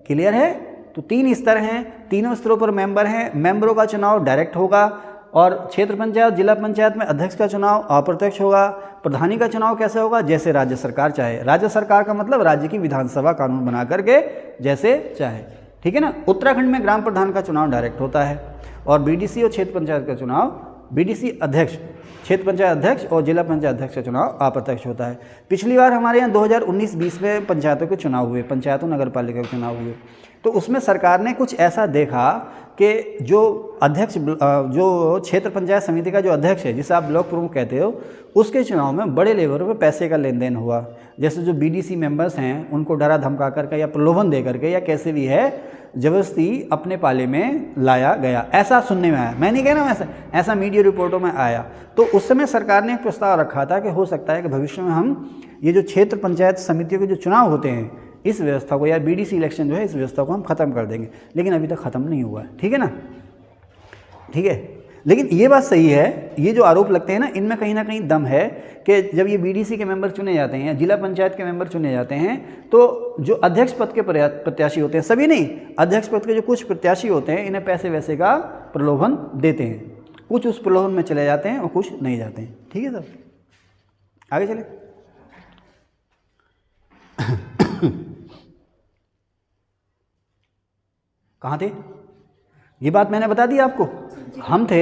Speaker 1: क्लियर है। तो 3 स्तर हैं, तीनों स्तरों पर मेंबर हैं, मेंबरों का चुनाव डायरेक्ट होगा और क्षेत्र पंचायत जिला पंचायत में अध्यक्ष का चुनाव अप्रत्यक्ष होगा। प्रधानी का चुनाव कैसे होगा, जैसे राज्य सरकार चाहे, राज्य सरकार का मतलब राज्य की विधानसभा कानून बना करके जैसे चाहे, ठीक है ना। उत्तराखंड में ग्राम प्रधान का चुनाव डायरेक्ट होता है और बीडीसी और क्षेत्र पंचायत का चुनाव, बीडीसी अध्यक्ष, क्षेत्र पंचायत अध्यक्ष और जिला पंचायत अध्यक्ष का चुनाव अप्रत्यक्ष होता है। पिछली बार हमारे यहाँ 2019-20 में पंचायतों के चुनाव हुए, पंचायतों नगर पालिका के चुनाव हुए, तो उसमें सरकार ने कुछ ऐसा देखा कि जो अध्यक्ष, जो क्षेत्र पंचायत समिति का जो अध्यक्ष है, जिसे आप ब्लॉक प्रमुख कहते हो, उसके चुनाव में बड़े लेवल पर पैसे का लेन देन हुआ। जैसे जो बीडीसी मेंबर्स हैं उनको डरा धमका करके या प्रलोभन दे करके या कैसे भी है जबरदस्ती अपने पाले में लाया गया, ऐसा सुनने में आया। मैं नहीं कह रहा हूँ ऐसा मीडिया रिपोर्टों में आया। तो उस समय सरकार ने एक प्रस्ताव रखा था कि हो सकता है कि भविष्य में हम ये जो क्षेत्र पंचायत समितियों के जो चुनाव होते हैं इस व्यवस्था को, या बीडीसी इलेक्शन जो है इस व्यवस्था को हम ख़त्म कर देंगे, लेकिन अभी तक ख़त्म नहीं हुआ है, ठीक है ना, ठीक है। लेकिन ये बात सही है, ये जो आरोप लगते हैं ना, इनमें कहीं ना कहीं दम है कि जब ये बीडीसी के मेंबर चुने जाते हैं, जिला पंचायत के मेंबर चुने जाते हैं, तो जो अध्यक्ष पद के प्रत्याशी होते हैं, सभी नहीं, अध्यक्ष पद के जो कुछ प्रत्याशी होते हैं, इन्हें पैसे वैसे का प्रलोभन देते हैं, कुछ उस प्रलोभन में चले जाते हैं और कुछ नहीं जाते हैं, ठीक है सर। आगे चले। कहाँ थे, ये बात मैंने बता दी आपको। हम थे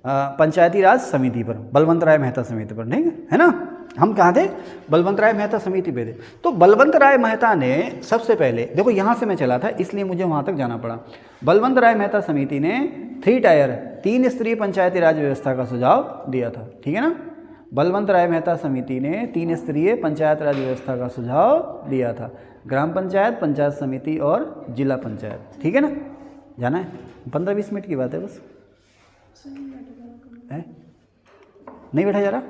Speaker 1: पंचायती राज समिति पर, बलवंत राय मेहता समिति पर, नहीं है ना। हम कहाँ थे, बलवंत राय मेहता समिति पे थे। तो बलवंत राय मेहता ने सबसे पहले, देखो यहाँ से मैं चला था इसलिए मुझे वहाँ तक जाना पड़ा। बलवंत राय मेहता समिति ने 3 टायर 3 स्तरीय पंचायती राज व्यवस्था का सुझाव दिया था, ठीक है ना। बलवंत राय मेहता समिति ने 3 स्तरीय पंचायत राज व्यवस्था का सुझाव दिया था, ग्राम पंचायत, पंचायत समिति और जिला पंचायत, ठीक है ना। जाना है, 15-20 मिनट की बात है बस, है नहीं बैठा जा रहा।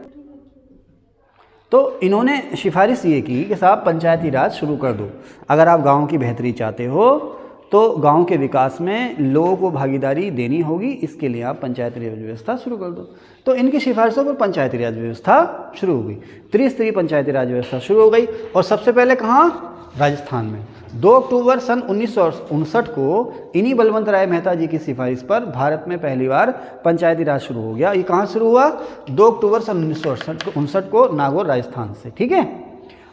Speaker 1: तो इन्होंने सिफारिश ये की कि साहब पंचायती राज शुरू कर दो, अगर आप गांव की बेहतरी चाहते हो तो गांव के विकास में लोगों को भागीदारी देनी होगी, इसके लिए आप पंचायती राज व्यवस्था शुरू कर दो। तो इनकी सिफारिशों पर पंचायती राज व्यवस्था शुरू हो गई, त्रिस्तरीय पंचायती राज व्यवस्था शुरू हो गई। और सबसे पहले कहाँ, राजस्थान में 2 अक्टूबर सन 1959 को इन्हीं बलवंत राय मेहता जी की सिफारिश पर भारत में पहली बार पंचायती राज शुरू हो गया। ये कहाँ शुरू हुआ, 2 अक्टूबर सन 1959 को नागौर, राजस्थान से, ठीक है।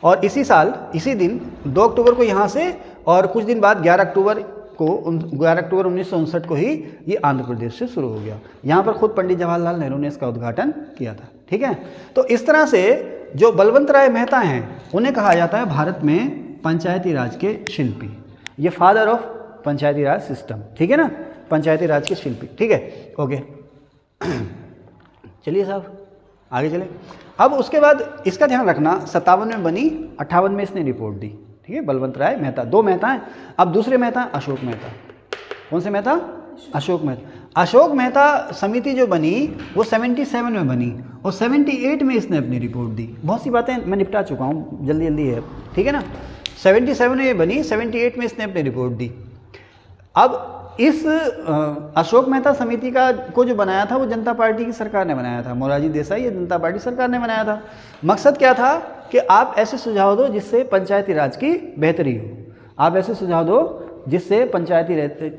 Speaker 1: और इसी साल इसी दिन 2 अक्टूबर को यहाँ से, और कुछ दिन बाद 11 अक्टूबर 1959 को ही ये आंध्र प्रदेश से शुरू हो गया। यहाँ पर खुद पंडित जवाहरलाल नेहरू ने इसका उद्घाटन किया था, ठीक है। तो इस तरह से जो बलवंत राय मेहता हैं उन्हें कहा जाता है भारत में पंचायती राज के शिल्पी, ये father of Panchayati Raj system, ठीक है ना, पंचायती राज के शिल्पी, ठीक है, ओके। चलिए साहब आगे चले। अब उसके बाद इसका ध्यान रखना, 57 में बनी, 58 में इसने रिपोर्ट दी, ठीक है, बलवंत राय मेहता। 2 मेहता हैं। अब दूसरे मेहता अशोक मेहता। कौन से मेहता? अशोक मेहता। अशोक मेहता समिति जो बनी वो 77 में बनी और 78 में इसने अपनी रिपोर्ट दी। बहुत सी बातें मैं निपटा चुका हूँ, जल्दी जल्दी है, ठीक है ना। 77 में ये बनी, 78 में इसने अपनी रिपोर्ट दी। अब इस अशोक मेहता समिति का को जो बनाया था वो जनता पार्टी की सरकार ने बनाया था, मोरारजी देसाई या जनता पार्टी सरकार ने बनाया था। मकसद क्या था कि आप ऐसे सुझाव दो जिससे पंचायती राज की बेहतरी हो, आप ऐसे सुझाव दो जिससे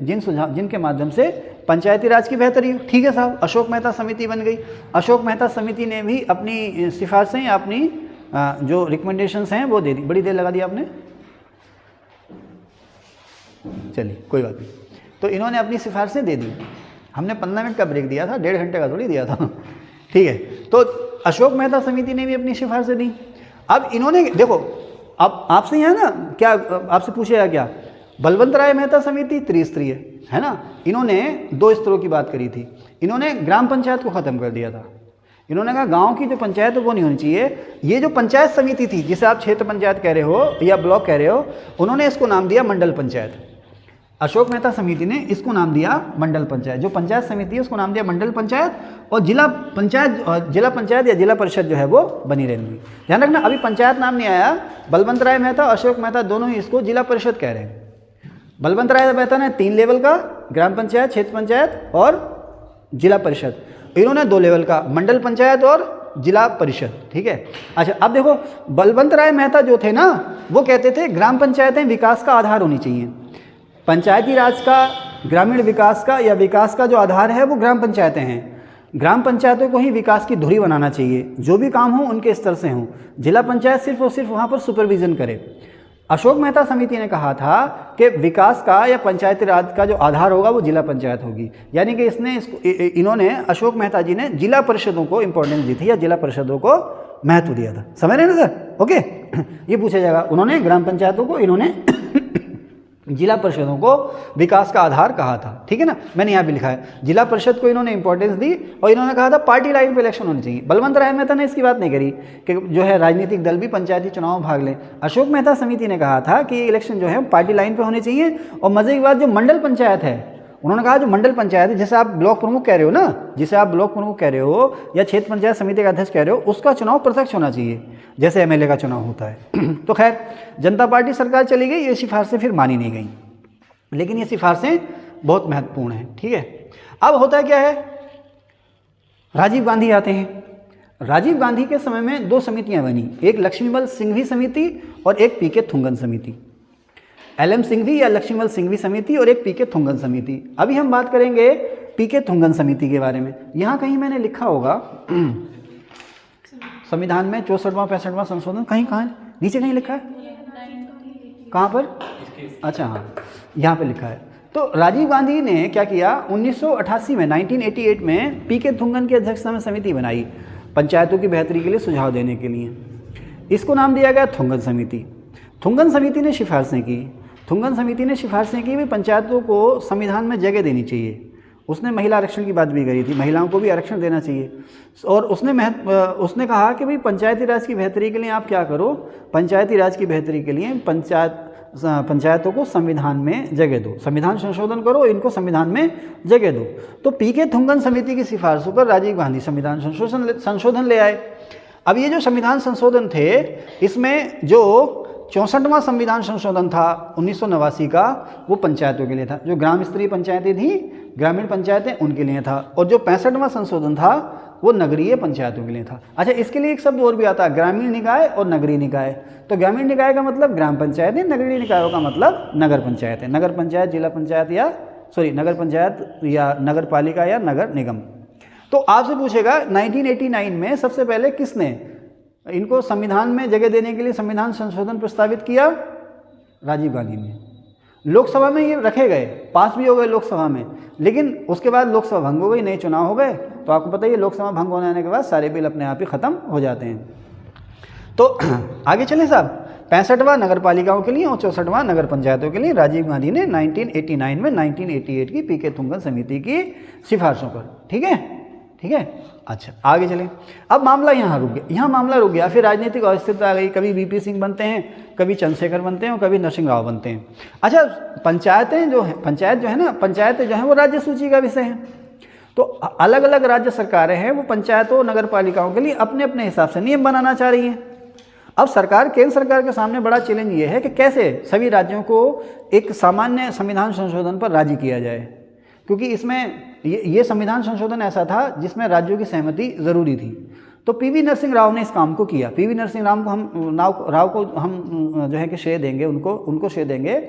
Speaker 1: जिनके माध्यम से पंचायती राज की बेहतरी हो। ठीक है साहब, अशोक मेहता समिति बन गई। अशोक मेहता समिति ने भी अपनी सिफारिशें या अपनी जो रिकमेंडेशंस हैं वो दे दी। बड़ी देर लगा दी आपने, चलिए कोई बात नहीं। तो इन्होंने अपनी सिफारिशें दे दी। हमने 15 मिनट का ब्रेक दिया था, 1.5 घंटे का थोड़ी दिया था, ठीक है। तो अशोक मेहता समिति ने भी अपनी सिफारिशें दी। अब इन्होंने देखो, अब आपसे यहाँ ना क्या आपसे पूछेगा क्या, बलवंत राय मेहता समिति त्रिस्तरीय है ना, इन्होंने 2 स्तरों की बात करी थी। इन्होंने ग्राम पंचायत को ख़त्म कर दिया था। इन्होंने कहा गांव की जो पंचायत है वो नहीं होनी चाहिए। ये जो पंचायत समिति थी जिसे आप क्षेत्र पंचायत कह रहे हो या ब्लॉक कह रहे हो, उन्होंने इसको नाम दिया मंडल पंचायत। अशोक मेहता समिति ने इसको नाम दिया मंडल पंचायत। जो पंचायत समिति है उसको नाम दिया मंडल पंचायत, और जिला पंचायत या जिला परिषद जो है वो बनी रहेंगी। ध्यान रखना, अभी पंचायत नाम नहीं आया। बलवंत राय मेहता, अशोक मेहता दोनों ही इसको जिला परिषद कह रहे हैं। बलवंत राय मेहता ने 3 लेवल का, ग्राम पंचायत, क्षेत्र पंचायत और जिला परिषद। इन्होंने 2 लेवल का, मंडल पंचायत और जिला परिषद, ठीक है। अच्छा अब देखो, बलवंत राय मेहता जो थे ना वो कहते थे ग्राम पंचायतें विकास का आधार होनी चाहिए। पंचायती राज का, ग्रामीण विकास का या विकास का जो आधार है वो ग्राम पंचायतें हैं। ग्राम पंचायतों को ही विकास की धुरी बनाना चाहिए, जो भी काम हो उनके स्तर से हो। जिला पंचायत सिर्फ और सिर्फ वहाँ पर सुपरविजन करे। अशोक मेहता समिति ने कहा था कि विकास का या पंचायती राज का जो आधार होगा वो जिला पंचायत होगी। यानी कि इन्होंने अशोक मेहता जी ने जिला परिषदों को इंपॉर्टेंस दी थी या जिला परिषदों को महत्व दिया था। समझ रहे हैं ना सर? ओके, ये पूछा जाएगा। उन्होंने ग्राम पंचायतों को, इन्होंने जिला परिषदों को विकास का आधार कहा था, ठीक है ना। मैंने यहाँ भी लिखा है, जिला परिषद को इन्होंने इंपॉर्टेंस दी और इन्होंने कहा था पार्टी लाइन पे इलेक्शन होनी चाहिए। बलवंत राय मेहता ने इसकी बात नहीं करी कि जो है राजनीतिक दल भी पंचायती चुनाव में भाग लें। अशोक मेहता समिति ने कहा था कि इलेक्शन जो है पार्टी लाइन पे होने चाहिए। और मजे की बात, जो मंडल पंचायत है, उन्होंने कहा जो मंडल पंचायत है, जैसे आप ब्लॉक प्रमुख कह रहे हो ना, जिसे आप ब्लॉक प्रमुख कह रहे हो या क्षेत्र पंचायत समिति का अध्यक्ष कह रहे हो, उसका चुनाव प्रत्यक्ष होना चाहिए जैसे एमएलए का चुनाव होता है। तो खैर, जनता पार्टी सरकार चली गई, ये सिफारिशें फिर मानी नहीं गई, लेकिन ये सिफारिशें बहुत महत्वपूर्ण हैं, ठीक है। अब होता क्या है, राजीव गांधी आते हैं। राजीव गांधी के समय में 2 समितियां बनी, एक लक्ष्मीमल सिंघवी समिति और एक पीके थुंगन समिति। एलएम सिंघवी या लक्ष्मीमल सिंघवी समिति और एक पीके थुंगन समिति। अभी हम बात करेंगे पीके थुंगन समिति के बारे में। यहाँ कहीं मैंने लिखा होगा संविधान में 64वां 65वां संशोधन, कहाँ नीचे कहीं लिखा है, कहाँ पर? अच्छा हाँ, यहाँ पे लिखा है। तो राजीव गांधी ने क्या किया, 1988 में 1988 में पीके थुंगन की अध्यक्षता में समिति बनाई पंचायतों की बेहतरी के लिए सुझाव देने के लिए। इसको नाम दिया गया थुंगन समिति। थुंगन समिति ने सिफारिशें की। थुंगन समिति ने सिफारिशें की भी पंचायतों को संविधान में जगह देनी चाहिए। उसने महिला आरक्षण की बात भी करी थी, महिलाओं को भी आरक्षण देना चाहिए। और उसने कहा कि भाई पंचायती राज की बेहतरी के लिए आप क्या करो, पंचायती राज की बेहतरी के लिए पंचायतों को संविधान में जगह दो, संविधान संशोधन करो, इनको संविधान में जगह दो। तो पीके थुंगन समिति की सिफारिशों पर राजीव गांधी संविधान संशोधन ले आए। अब ये जो संविधान संशोधन थे, इसमें जो 64वां संविधान संशोधन था 1989 का, वो पंचायतों के लिए था। जो ग्राम स्तरीय पंचायतें थी, ग्रामीण पंचायतें, उनके लिए था। और जो 65वां संशोधन था वो नगरीय पंचायतों के लिए था। अच्छा, इसके लिए एक शब्द और भी आता है, ग्रामीण निकाय और नगरीय निकाय। तो ग्रामीण निकाय का मतलब ग्राम पंचायतें, नगरीय निकायों का मतलब नगर पंचायतें। नगर पंचायत, जिला पंचायत या नगर पंचायत या नगर पालिका या नगर निगम। तो आपसे पूछेगा 1989 में सबसे पहले किसने इनको संविधान में जगह देने के लिए संविधान संशोधन प्रस्तावित किया? राजीव गांधी ने। लोकसभा में ये रखे गए, पास भी हो गए लोकसभा में, लेकिन उसके बाद लोकसभा भंग हो गई, नए चुनाव हो गए। तो आपको पता ही है लोकसभा भंग होने के बाद सारे बिल अपने आप ही ख़त्म हो जाते हैं। तो आगे चलें साहब, 65वां नगर पालिकाओं के लिए और 64वां नगर पंचायतों के लिए राजीव गांधी ने 1989 में 1988 की पीके थुंगन समिति की सिफारिशों पर, ठीक है, ठीक है। अच्छा आगे चलें। अब मामला यहाँ रुक गया, यहाँ मामला रुक गया, फिर राजनीतिक अस्थिरता आ गई। कभी वीपी सिंह बनते हैं, कभी चंद्रशेखर बनते हैं और कभी नरसिंह राव बनते हैं। अच्छा पंचायतें जो हैं, पंचायत जो है ना, पंचायतें जो हैं वो राज्य सूची का विषय है। तो अलग अलग राज्य सरकारें हैं, वो पंचायतों नगर पालिकाओं के लिए अपने अपने हिसाब से नियम बनाना चाह रही हैं। अब सरकार, केंद्र सरकार के सामने बड़ा चैलेंज ये है कि कैसे सभी राज्यों को एक सामान्य संविधान संशोधन पर राजी किया जाए, क्योंकि इसमें ये संविधान संशोधन ऐसा था जिसमें राज्यों की सहमति ज़रूरी थी। तो पीवी नरसिंह राव ने इस काम को किया। पीवी नरसिंह राव को हम जो है कि श्रेय देंगे, उनको श्रेय देंगे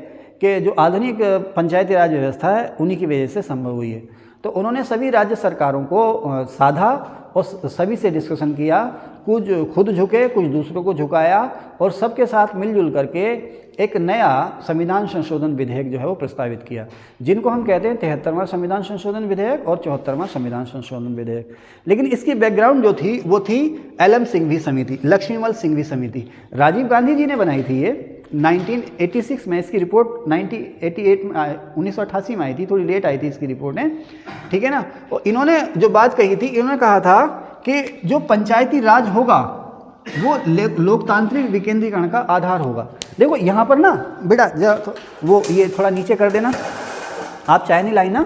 Speaker 1: कि जो आधुनिक पंचायती राज व्यवस्था है उन्हीं की वजह से संभव हुई है। तो उन्होंने सभी राज्य सरकारों को साधा और सभी से डिस्कशन किया, कुछ खुद झुके, कुछ दूसरों को झुकाया और सबके साथ मिलजुल करके एक नया संविधान संशोधन विधेयक जो है वो प्रस्तावित किया, जिनको हम कहते हैं 73वां संविधान संशोधन विधेयक और 74वां संविधान संशोधन विधेयक। लेकिन इसकी बैकग्राउंड जो थी वो थी एल.एम. सिंघवी समिति, लक्ष्मीमल सिंघवी समिति। राजीव गांधी जी ने बनाई थी ये 1986 में। इसकी रिपोर्ट 1988 में आई थी, थोड़ी लेट आई थी इसकी रिपोर्टें, ठीक है ना। और इन्होंने जो बात कही थी, इन्होंने कहा था कि जो पंचायती राज होगा वो लोकतांत्रिक विकेंद्रीकरण का आधार होगा। देखो यहाँ पर ना बेटा वो ये थोड़ा नीचे कर देना, आप चाय नहीं लाई ना।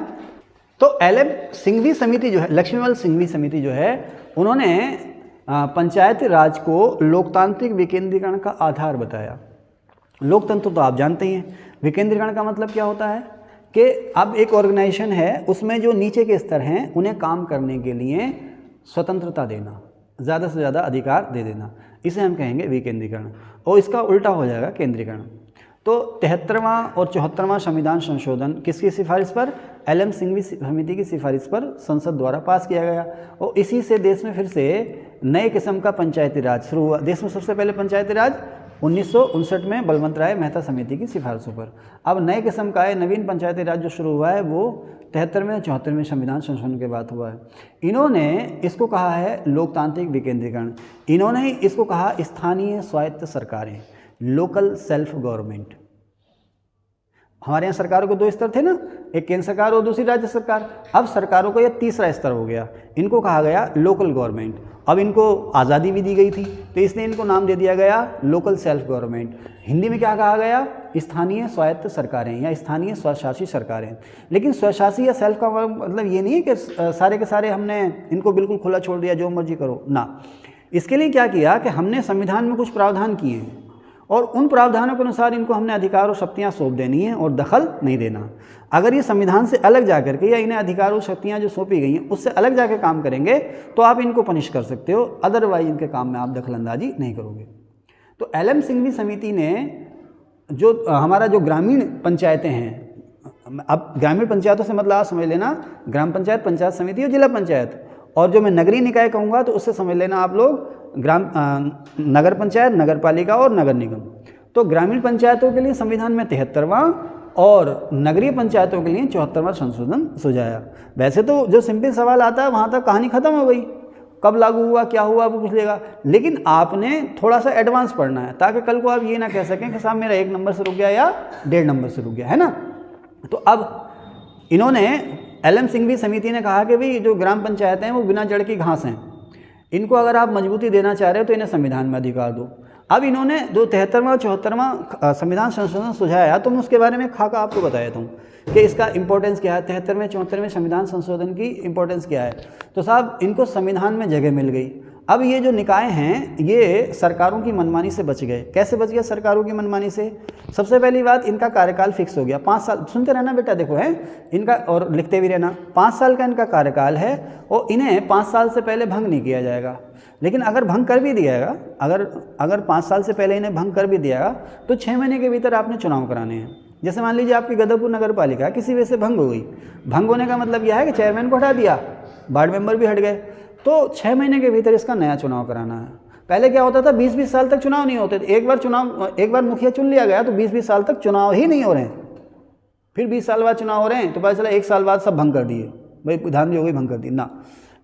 Speaker 1: तो एल.एम. सिंघवी समिति जो है, लक्ष्मीमल सिंघवी समिति जो है, उन्होंने पंचायती राज को लोकतांत्रिक विकेंद्रीकरण का आधार बताया। लोकतंत्र तो आप जानते ही हैं, विकेंद्रीकरण का मतलब क्या होता है कि अब एक ऑर्गेनाइजेशन है, उसमें जो नीचे के स्तर हैं उन्हें काम करने के लिए स्वतंत्रता देना, ज़्यादा से ज़्यादा अधिकार दे देना, इसे हम कहेंगे विकेंद्रीकरण। और इसका उल्टा हो जाएगा केंद्रीकरण। तो 73वां और 74वां संविधान संशोधन किसकी सिफारिश पर? एल.एम. सिंघवी समिति की सिफारिश पर संसद द्वारा पास किया गया और इसी से देश में फिर से नए किस्म का पंचायती राज शुरू हुआ। देश में सबसे पहले पंचायती राज 1959 में बलवंत राय मेहता समिति की सिफारिशों पर। अब नए किस्म का नवीन पंचायती राज जो शुरू हुआ है वो 73वें और 74वें संविधान संशोधन के बाद हुआ है। इन्होंने इसको कहा है लोकतांत्रिक विकेंद्रीकरण। इन्होंने ही इसको कहा स्थानीय स्वायत्त सरकारें, लोकल सेल्फ गवर्नमेंट। हमारे यहाँ सरकारों के दो स्तर थे ना, एक केंद्र सरकार और दूसरी राज्य सरकार। अब सरकारों का यह तीसरा स्तर हो गया, इनको कहा गया लोकल गवर्नमेंट। अब इनको आज़ादी भी दी गई थी तो इसलिए इनको नाम दे दिया गया लोकल सेल्फ गवर्नमेंट। हिंदी में क्या कहा गया? स्थानीय स्वायत्त सरकारें या स्थानीय स्वशासी सरकारें। लेकिन स्वशासी या सेल्फ का मतलब ये नहीं है कि सारे के सारे हमने इनको बिल्कुल खुला छोड़ दिया, जो मर्जी करो ना। इसके लिए क्या किया कि हमने संविधान में कुछ प्रावधान किए हैं और उन प्रावधानों के अनुसार इनको हमने अधिकार और शक्तियाँ सौंप देनी है और दखल नहीं देना। अगर ये संविधान से अलग जाकर के या इन्हें अधिकार और शक्तियाँ जो सौंपी गई हैं उससे अलग जाकर काम करेंगे तो आप इनको पनिश कर सकते हो, अदरवाइज इनके काम में आप दखलंदाजी नहीं करोगे। तो एल.एम. सिंघवी समिति ने जो हमारा जो ग्रामीण पंचायतें हैं, अब ग्रामीण पंचायतों से मतलब आप समझ लेना ग्राम पंचायत, पंचायत समिति और जिला पंचायत, और जो मैं नगरीय निकाय कहूँगा तो उससे समझ लेना आप लोग नगर पंचायत, नगर पालिका और नगर निगम। तो ग्रामीण पंचायतों के लिए संविधान में 73वां और नगरीय पंचायतों के लिए 74वां संशोधन सुझाया। वैसे तो जो सिंपल सवाल आता है वहाँ तक कहानी खत्म हो गई, कब लागू हुआ, क्या हुआ, वो पूछ लेगा। लेकिन आपने थोड़ा सा एडवांस पढ़ना है ताकि कल को आप ये ना कह सकें कि साहब मेरा 1 नंबर से रुक गया या 1.5 नंबर से रुक गया, है ना। तो अब इन्होंने एल.एम. सिंघवी समिति ने कहा कि भाई जो ग्राम पंचायतें हैं वो बिना जड़ की घास हैं, इनको अगर आप मजबूती देना चाह रहे हो तो इन्हें संविधान में अधिकार दो। अब इन्होंने जो 73वां और 74वां संविधान संशोधन सुझाया तो मैं उसके बारे में खाका आपको बताया था कि इसका इंपॉर्टेंस क्या है, 73वें 74वें संविधान संशोधन की इंपॉर्टेंस क्या है। तो साहब इनको संविधान में जगह मिल गई। अब ये जो निकाय हैं ये सरकारों की मनमानी से बच गए। कैसे बच गए सरकारों की मनमानी से? सबसे पहली बात, इनका कार्यकाल फिक्स हो गया 5 साल। सुनते रहना बेटा, देखो है इनका, और लिखते भी रहना, 5 साल का इनका कार्यकाल है और इन्हें 5 साल से पहले भंग नहीं किया जाएगा। लेकिन अगर भंग कर भी दिया जाएगा, अगर 5 साल से पहले इन्हें भंग कर भी दिया जाएगा तो 6 महीने के भीतर आपने चुनाव कराने हैं। जैसे मान लीजिए आपकी गदरपुर नगर पालिका किसी वजह से भंग हो गई, भंग होने का मतलब यह है कि चेयरमैन को हटा दिया, वार्ड मेंबर भी हट गए, तो 6 महीने के भीतर इसका नया चुनाव कराना है। पहले क्या होता था, 20-20 साल तक चुनाव नहीं होते थे। एक बार मुखिया चुन लिया गया तो 20-20 साल तक चुनाव ही नहीं हो रहे हैं। फिर 20 साल बाद चुनाव हो रहे हैं तो पता चला 1 साल बाद सब भंग कर दिए, भाई धांधली हो गई, भंग कर दी ना।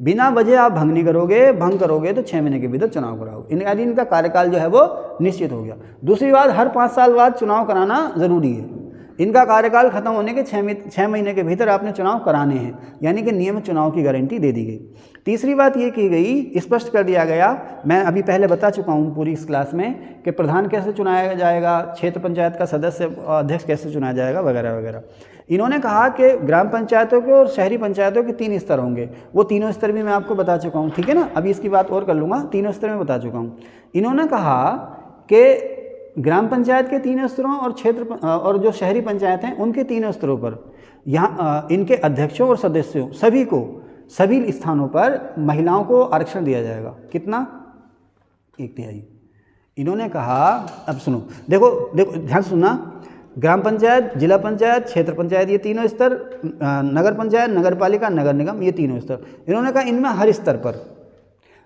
Speaker 1: बिना वजह आप भंग नहीं करोगे, भंग करोगे तो 6 महीने के भीतर चुनाव कराओगे। यानी इनका कार्यकाल जो है वो निश्चित हो गया। दूसरी बात, हर 5 साल बाद चुनाव कराना ज़रूरी है। इनका कार्यकाल खत्म होने के 6 महीने के भीतर आपने चुनाव कराने हैं, यानी कि नियमित चुनाव की गारंटी दे दी गई। तीसरी बात ये की गई, स्पष्ट कर दिया गया, मैं अभी पहले बता चुका हूँ पूरी इस क्लास में, कि प्रधान कैसे चुनाया जाएगा, क्षेत्र पंचायत का सदस्य अध्यक्ष कैसे चुनाया जाएगा, वगैरह वगैरह। इन्होंने कहा कि ग्राम पंचायतों के और शहरी पंचायतों के 3 स्तर होंगे, वो तीनों स्तर भी मैं आपको बता चुका हूँ, ठीक है ना। अभी इसकी बात और कर लूँगा, तीनों स्तर में बता चुका हूँ। इन्होंने कहा कि ग्राम पंचायत के 3 स्तरों और क्षेत्र और जो शहरी पंचायत हैं उनके 3 स्तरों पर यहाँ इनके अध्यक्षों और सदस्यों सभी को सभी स्थानों पर महिलाओं को आरक्षण दिया जाएगा। कितना? 1/3। इन्होंने कहा, अब सुनो, देखो ध्यान सुनना, ग्राम पंचायत, जिला पंचायत, क्षेत्र पंचायत, ये तीनों स्तर, नगर पंचायत, नगर पालिका, नगर निगम, ये तीनों स्तर। इन्होंने कहा इनमें हर स्तर पर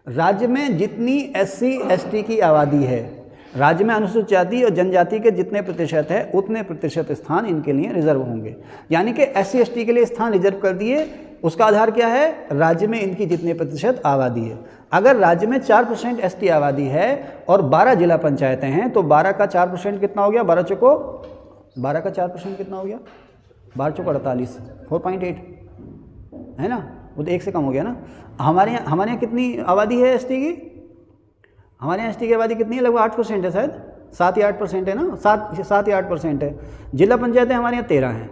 Speaker 1: राज्य में जितनी SC ST की आबादी है, राज्य में अनुसूचित जाति और जनजाति के जितने प्रतिशत है उतने प्रतिशत स्थान इनके लिए रिजर्व होंगे। यानी कि SC ST के लिए स्थान रिजर्व कर दिए। उसका आधार क्या है? राज्य में इनकी जितने प्रतिशत आबादी है। अगर राज्य में 4% ST आबादी है और 12 जिला पंचायतें हैं तो 12 का 4% कितना हो गया? 12 चौको 12 का 4% कितना हो गया? 12 चौको 48, 4.8 है ना, वो तो 1 से कम हो गया ना। हमारे यहाँ कितनी आबादी है ST की? हमारे यहाँ ST की आबादी कितनी है? लगभग 8% है, शायद 7 या 8% है ना, 7 या 8% है। जिला पंचायतें हमारे यहाँ 13 हैं,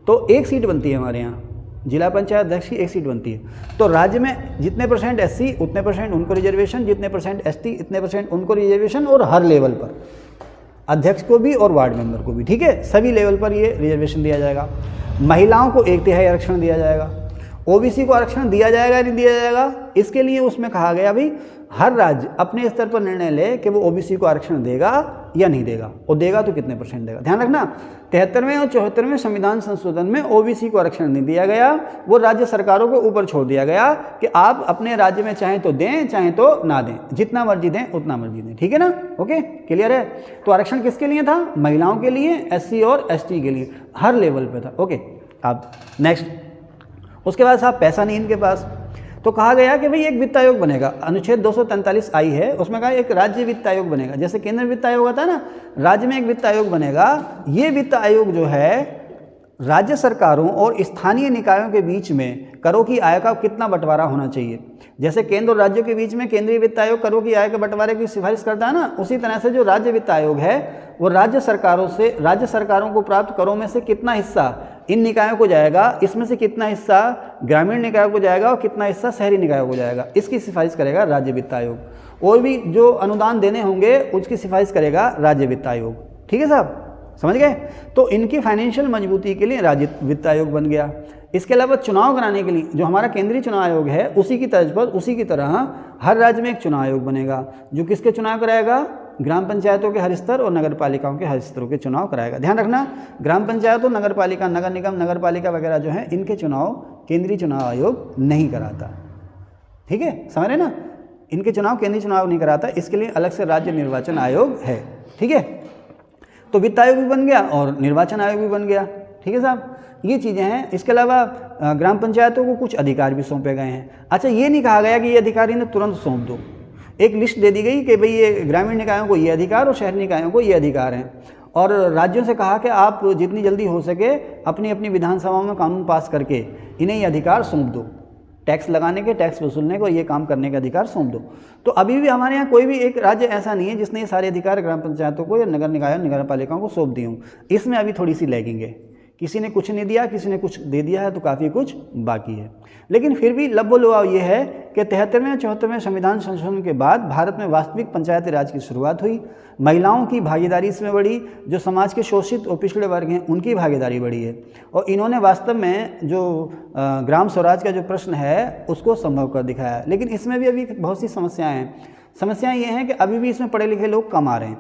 Speaker 1: तो 1 सीट बनती है हमारे यहाँ, जिला पंचायत अध्यक्ष की 1 सीट बनती है। तो राज्य में जितने % SC उतने % उनको रिजर्वेशन, जितने % ST इतने % उनको रिजर्वेशन, और हर लेवल पर अध्यक्ष को भी और वार्ड मेंबर को भी, ठीक है, सभी लेवल पर ये रिजर्वेशन दिया जाएगा। महिलाओं को 1/3 आरक्षण दिया जाएगा। OBC को आरक्षण दिया जाएगा या नहीं दिया जाएगा, इसके लिए उसमें कहा गया भाई हर राज्य अपने स्तर पर निर्णय ले कि वो OBC को आरक्षण देगा या नहीं देगा, और देगा तो कितने % देगा। ध्यान रखना, 73वें और 74वें संविधान संशोधन में OBC को आरक्षण नहीं दिया गया, वो राज्य सरकारों के ऊपर छोड़ दिया गया कि आप अपने राज्य में चाहें तो दें चाहें तो ना दें, जितना मर्जी दें उतना मर्जी दें, ठीक है ना। ओके, क्लियर है। तो आरक्षण किसके लिए था? महिलाओं के लिए, SC और ST के लिए, हर लेवल पे था। ओके, अब नेक्स्ट, उसके बाद साहब पैसा नहीं इनके पास, तो कहा गया कि भाई एक वित्त आयोग बनेगा। अनुच्छेद 243 आई है, उसमें कहा एक राज्य वित्त आयोग बनेगा। जैसे केंद्र वित्त आयोग होता है ना, राज्य में एक वित्त आयोग बनेगा। ये वित्त आयोग जो है राज्य सरकारों और स्थानीय निकायों के बीच में करों की आय का कितना बंटवारा होना चाहिए। जैसे केंद्र और राज्यों के बीच में केंद्रीय वित्त आयोग करों की आय के बंटवारे की सिफारिश करता है ना, उसी तरह से जो राज्य वित्त आयोग है वो राज्य सरकारों को प्राप्त करों में से कितना हिस्सा इन निकायों को जाएगा, इसमें से कितना हिस्सा ग्रामीण निकायों को जाएगा और कितना हिस्सा शहरी निकायों को जाएगा, इसकी सिफारिश करेगा राज्य वित्त आयोग। और भी जो अनुदान देने होंगे उसकी सिफारिश करेगा राज्य वित्त आयोग। ठीक है साहब, समझ गए। तो इनकी फाइनेंशियल मजबूती के लिए राज्य वित्त आयोग बन गया। इसके अलावा चुनाव कराने के लिए जो हमारा केंद्रीय चुनाव आयोग है, उसी की तर्ज पर, उसी की तरह हर राज्य में एक चुनाव आयोग बनेगा जो किसके चुनाव कराएगा? ग्राम पंचायतों के हर स्तर और नगर पालिकाओं के हर स्तरों के चुनाव कराएगा। ध्यान रखना, ग्राम पंचायतों, नगर पालिका, नगर निगम, नगर पालिका वगैरह जो है, इनके चुनाव केंद्रीय चुनाव आयोग नहीं कराता। ठीक है, समझ रहे ना, इनके चुनाव केंद्रीय चुनाव नहीं कराता, इसके लिए अलग से राज्य निर्वाचन आयोग है। ठीक है, तो वित्त आयोग भी बन गया और निर्वाचन आयोग भी बन गया। ठीक है साहब, ये चीज़ें हैं। इसके अलावा ग्राम पंचायतों को कुछ अधिकार भी सौंपे गए हैं। अच्छा, ये नहीं कहा गया कि ये अधिकार इन्हें तुरंत सौंप दो, एक लिस्ट दे दी गई कि भाई ये ग्रामीण निकायों को ये अधिकार और शहरी निकायों को ये अधिकार हैं, और राज्यों से कहा कि आप जितनी जल्दी हो सके अपनी अपनी विधानसभाओं में कानून पास करके इन्हें ये अधिकार सौंप दो, टैक्स लगाने के, टैक्स वसूलने को, ये काम करने का अधिकार सौंप दो। तो अभी भी हमारे यहाँ कोई भी एक राज्य ऐसा नहीं है जिसने ये सारे अधिकार ग्राम पंचायतों को या नगर निकायों, नगर पालिकाओं को सौंप दिए हों। इसमें अभी थोड़ी सी लैगिंग है, किसी ने कुछ नहीं दिया, किसी ने कुछ दे दिया है, तो काफ़ी कुछ बाकी है। लेकिन फिर भी लब्बो-लुआव ये है कि 73वें और 74वें संविधान संशोधन के बाद भारत में वास्तविक पंचायती राज की शुरुआत हुई। महिलाओं की भागीदारी इसमें बढ़ी, जो समाज के शोषित और पिछड़े वर्ग हैं उनकी भागीदारी बढ़ी है, और इन्होंने वास्तव में जो ग्राम स्वराज का जो प्रश्न है उसको संभव कर दिखाया। लेकिन इसमें भी अभी बहुत सी समस्याएँ हैं। समस्याएँ ये हैं कि अभी भी इसमें पढ़े लिखे लोग कम आ रहे हैं,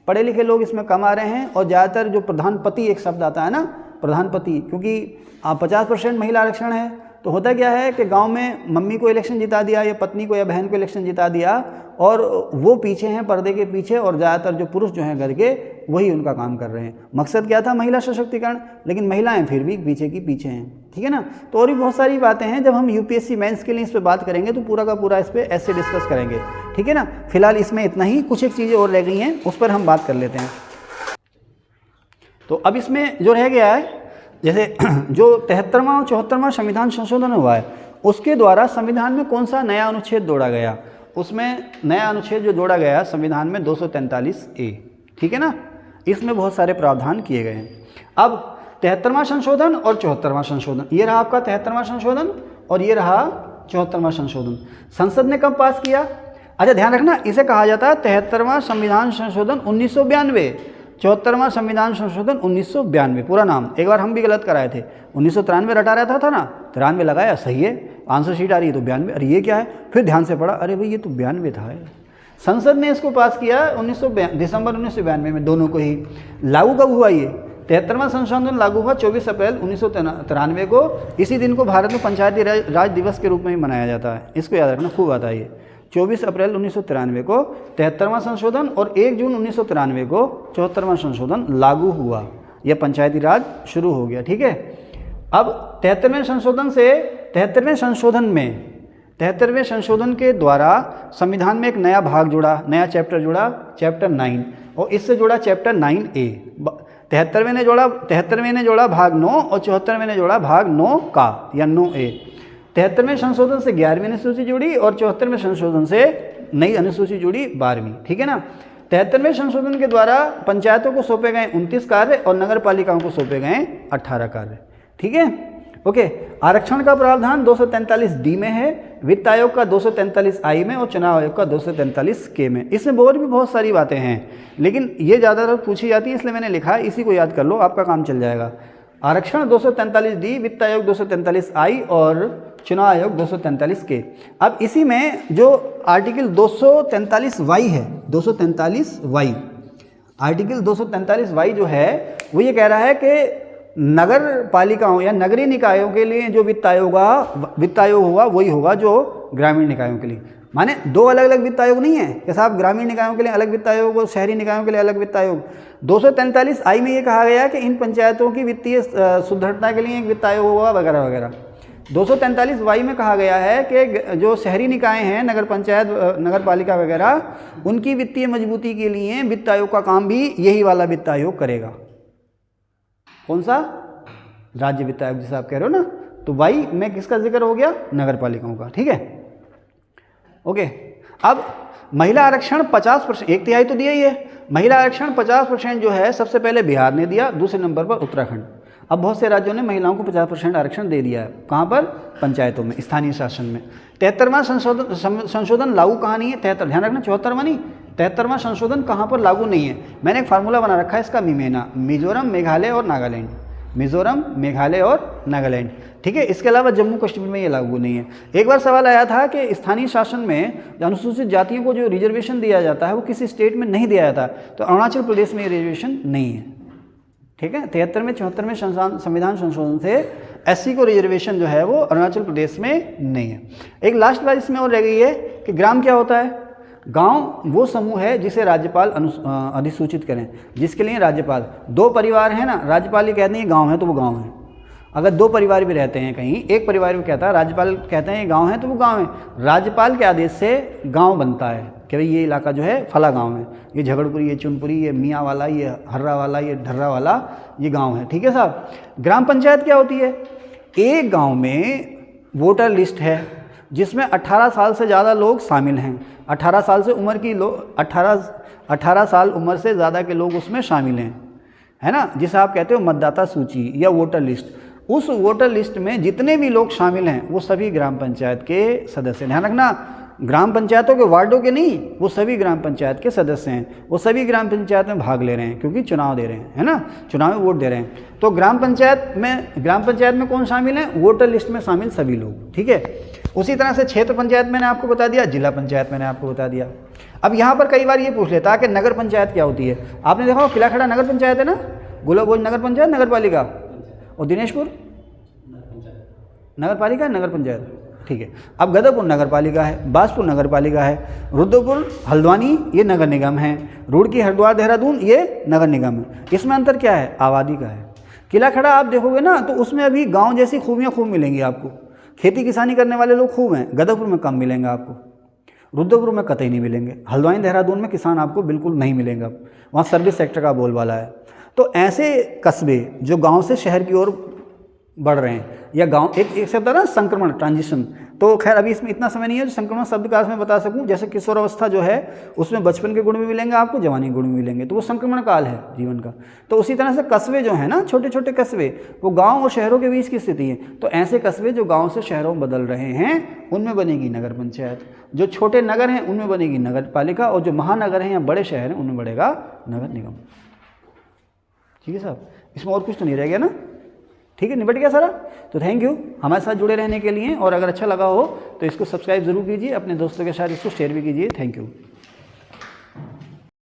Speaker 1: पढ़े लिखे लोग इसमें कम आ रहे हैं, और ज़्यादातर जो प्रधानपति एक शब्द आता है ना, प्रधानपति, क्योंकि 50% महिला आरक्षण है, तो होता क्या है कि गांव में मम्मी को इलेक्शन जिता दिया या पत्नी को या बहन को इलेक्शन जिता दिया, और वो पीछे हैं पर्दे के पीछे, और ज़्यादातर जो पुरुष जो हैं घर के वही उनका काम कर रहे हैं। मकसद क्या था? महिला सशक्तिकरण, लेकिन महिलाएं फिर भी पीछे की पीछे हैं। ठीक है ना। तो और भी बहुत सारी बातें हैं, जब हम UPSC मेंस के लिए इस पर बात करेंगे तो पूरा का पूरा इस पर ऐसे डिस्कस करेंगे। ठीक है ना। फिलहाल इसमें इतना ही, कुछ एक चीज़ें और रह गई हैं, उस पर हम बात कर लेते हैं। तो अब इसमें जो रह गया है, जैसे जो 73वां और 74वां संविधान संशोधन हुआ है उसके द्वारा संविधान में कौन सा नया अनुच्छेद जोड़ा गया, उसमें नया अनुच्छेद जो जोड़ा गया संविधान में 243A, ठीक है ना। इसमें बहुत सारे प्रावधान किए गए हैं। अब 73वां संशोधन और 74वां संशोधन, ये रहा आपका 73वां संशोधन और ये रहा 74वां संशोधन। संसद ने कब पास किया? अच्छा ध्यान रखना, इसे कहा जाता है 73वां संविधान संशोधन 1992, 74वां संविधान संशोधन 1992 पूरा नाम। एक बार हम भी गलत कराए थे, 1993 रटा रहता था ना, 93 लगाया, सही है, आंसर शीट आ रही है तो 92, अरे ये क्या है, फिर ध्यान से पढ़ा, अरे भाई ये तो 92 था। संसद ने इसको पास किया दिसंबर 1992 में, दोनों को ही। लागू कब हुआ ये? 73वां संशोधन लागू हुआ 24 अप्रैल 1993 को। इसी दिन को भारत में पंचायती राज दिवस के रूप में ही मनाया जाता है, इसको याद रखना, खूब आता है ये। 24 अप्रैल 1993 को 73वां संशोधन और 1 जून 1993 को 74वां संशोधन लागू हुआ, यह पंचायती राज शुरू हो गया, ठीक है। अब 73वें संशोधन के द्वारा संविधान में एक नया भाग जुड़ा, नया चैप्टर जुड़ा, चैप्टर 9, और इससे जुड़ा चैप्टर 9A। 73वें ने जोड़ा भाग 9 और 74वें ने जोड़ा भाग 9 का या 9A। 73वें संशोधन से 11वीं अनुसूची जुड़ी और 74वें संशोधन से नई अनुसूची जुड़ी 12वीं, ठीक है ना। 73वें संशोधन के द्वारा पंचायतों को सौंपे गए 29 कार्य और नगर पालिकाओं को सौंपे गए 18 कार्य, ठीक है। ओके, आरक्षण का प्रावधान 243D में है, वित्त आयोग का 243I में और चुनाव आयोग का 243K में। इसमें और भी बहुत सारी बातें हैं, लेकिन ये ज़्यादातर पूछी जाती है, इसलिए मैंने लिखा है, इसी को याद कर लो, आपका काम चल जाएगा। आरक्षण 243D, वित्त आयोग 243I और चुनाव आयोग 243K। अब इसी में जो आर्टिकल 243Y है, 243Y, आर्टिकल 243Y जो है वो ये कह रहा है कि नगर पालिकाओं या नगरीय निकायों के लिए जो वित्त आयोग होगा वही होगा जो ग्रामीण निकायों के लिए। माने दो अलग अलग वित्त आयोग नहीं है कि साहब ग्रामीण निकायों के लिए अलग वित्त आयोग और शहरी निकायों के लिए अलग वित्त आयोग। 243I में ये कहा गया है कि इन पंचायतों की वित्तीय सुदृढ़ता के लिए एक वित्त आयोग होगा वगैरह वगैरह। 243Y में कहा गया है कि जो शहरी निकाय हैं, नगर पंचायत, नगर पालिका वगैरह, उनकी वित्तीय मजबूती के लिए वित्त आयोग का काम भी यही वाला वित्त आयोग करेगा। कौन सा? राज्य वित्त आयोग, जिसे आप कह रहे हो ना। तो वाई में किसका जिक्र हो गया? नगर पालिकाओं का, ठीक है। ओके, अब महिला आरक्षण 50%, 1/3 तो दिया ही है। महिला आरक्षण 50% जो है सबसे पहले बिहार ने दिया, दूसरे नंबर पर उत्तराखंड। अब बहुत से राज्यों ने महिलाओं को 50% आरक्षण दे दिया है। कहाँ पर? पंचायतों में, स्थानीय शासन में। 73वां संशोधन लागू कहाँ नहीं है? 73, ध्यान रखना, 74वां नहीं, 73वां संशोधन कहाँ पर लागू नहीं है? मैंने एक फार्मूला बना रखा है इसका, मीमेना, मिजोरम, मेघालय और नागालैंड, मिजोरम, मेघालय और नागालैंड, ठीक है। इसके अलावा जम्मू कश्मीर में ये लागू नहीं है। एक बार सवाल आया था कि स्थानीय शासन में अनुसूचित जातियों को जो रिजर्वेशन दिया जाता है वो किसी स्टेट में नहीं दिया जाता, तो अरुणाचल प्रदेश में ये रिजर्वेशन नहीं है, ठीक है। 73वें 74वें संविधान संशोधन से एससी को रिजर्वेशन जो है वो अरुणाचल प्रदेश में नहीं है। एक लास्ट बात इसमें और रह गई है कि ग्राम क्या होता है? गांव वो समूह है जिसे राज्यपाल अधिसूचित करें, जिसके लिए राज्यपाल, दो परिवार हैं ना, राज्यपाल ये कहते हैं गांव है तो वो गांव है। अगर दो परिवार भी रहते हैं कहीं, एक परिवार भी कहता है, राज्यपाल कहते हैं ये गांव है तो वो गांव है, राज्यपाल के आदेश से गांव बनता है कि भाई ये इलाका जो है फला गांव है, ये झगड़पुरी, ये चुनपुरी, ये मियाँ वाला, ये हर्रा वाला, ये ढर्रा वाला, ये गांव है, ठीक है साहब। ग्राम पंचायत क्या होती है? एक गांव में वोटर लिस्ट है जिसमें 18 साल से ज़्यादा लोग शामिल हैं, 18 साल से उम्र की लोग, 18 साल उम्र से ज़्यादा के लोग उसमें शामिल हैं, है ना, जिसे आप कहते हो मतदाता सूची या वोटर लिस्ट। उस वोटर लिस्ट में जितने भी लोग शामिल हैं वो सभी ग्राम पंचायत के सदस्य। ध्यान रखना, ग्राम पंचायतों के वार्डों के नहीं, वो सभी ग्राम पंचायत के सदस्य हैं, वो सभी ग्राम पंचायत में भाग ले रहे हैं क्योंकि चुनाव दे रहे हैं, है ना, चुनाव में वोट दे रहे हैं। तो ग्राम पंचायत में कौन शामिल है? वोटर लिस्ट में शामिल सभी लोग, ठीक है। उसी तरह से क्षेत्र पंचायत मैंने आपको बता दिया, जिला पंचायत मैंने आपको बता दिया। अब यहाँ पर कई बार ये पूछ लेता है कि नगर पंचायत क्या होती है। आपने देखा किला खड़ा नगर पंचायत है ना, गुलाबोज नगर पंचायत, नगर पालिका, और दिनेशपुर नगर पालिका, नगर पंचायत, ठीक है। अब गदरपुर नगर पालिका है, बासपुर नगर पालिका है, रुद्रपुर हल्द्वानी ये नगर निगम है, रुड़की हरिद्वार देहरादून ये नगर निगम है। इसमें अंतर क्या है? आबादी का है। किला खड़ा आप देखोगे ना तो उसमें अभी गांव जैसी खूबियाँ खूब मिलेंगी आपको, खेती किसानी करने वाले लोग खूब हैं। गदरपुर में कम मिलेंगे आपको, रुद्रपुर में कतई नहीं मिलेंगे, हल्द्वानी देहरादून में किसान आपको बिल्कुल नहीं मिलेंगे, वहाँ सर्विस सेक्टर का बोलबाला है। तो ऐसे कस्बे जो गांव से शहर की ओर बढ़ रहे हैं, या गांव एक शब्द है ना संक्रमण, ट्रांजिशन, तो खैर अभी इसमें इतना समय नहीं है जो संक्रमण शब्द का अर्थ मैं बता सकूं। जैसे किशोर अवस्था जो है उसमें बचपन के गुण भी मिलेंगे आपको, जवानी के गुण भी मिलेंगे, तो वो संक्रमण काल है जीवन का। तो उसी तरह से कस्बे जो है ना, छोटे छोटे कस्बे, वो गांव और शहरों के बीच की स्थिति है। तो ऐसे कस्बे जो गांव से शहरों में बदल रहे हैं उनमें बनेगी नगर पंचायत, जो छोटे नगर हैं उनमें बनेगी नगर पालिका, और जो महानगर हैं या बड़े शहर हैं उनमें बढ़ेगा नगर निगम। ठीक है साहब, इसमें और कुछ तो नहीं रह गया ना? ठीक है, निपट गया सारा। तो थैंक यू हमारे साथ जुड़े रहने के लिए, और अगर अच्छा लगा हो तो इसको सब्सक्राइब ज़रूर कीजिए, अपने दोस्तों के साथ इसको शेयर भी कीजिए। Thank you.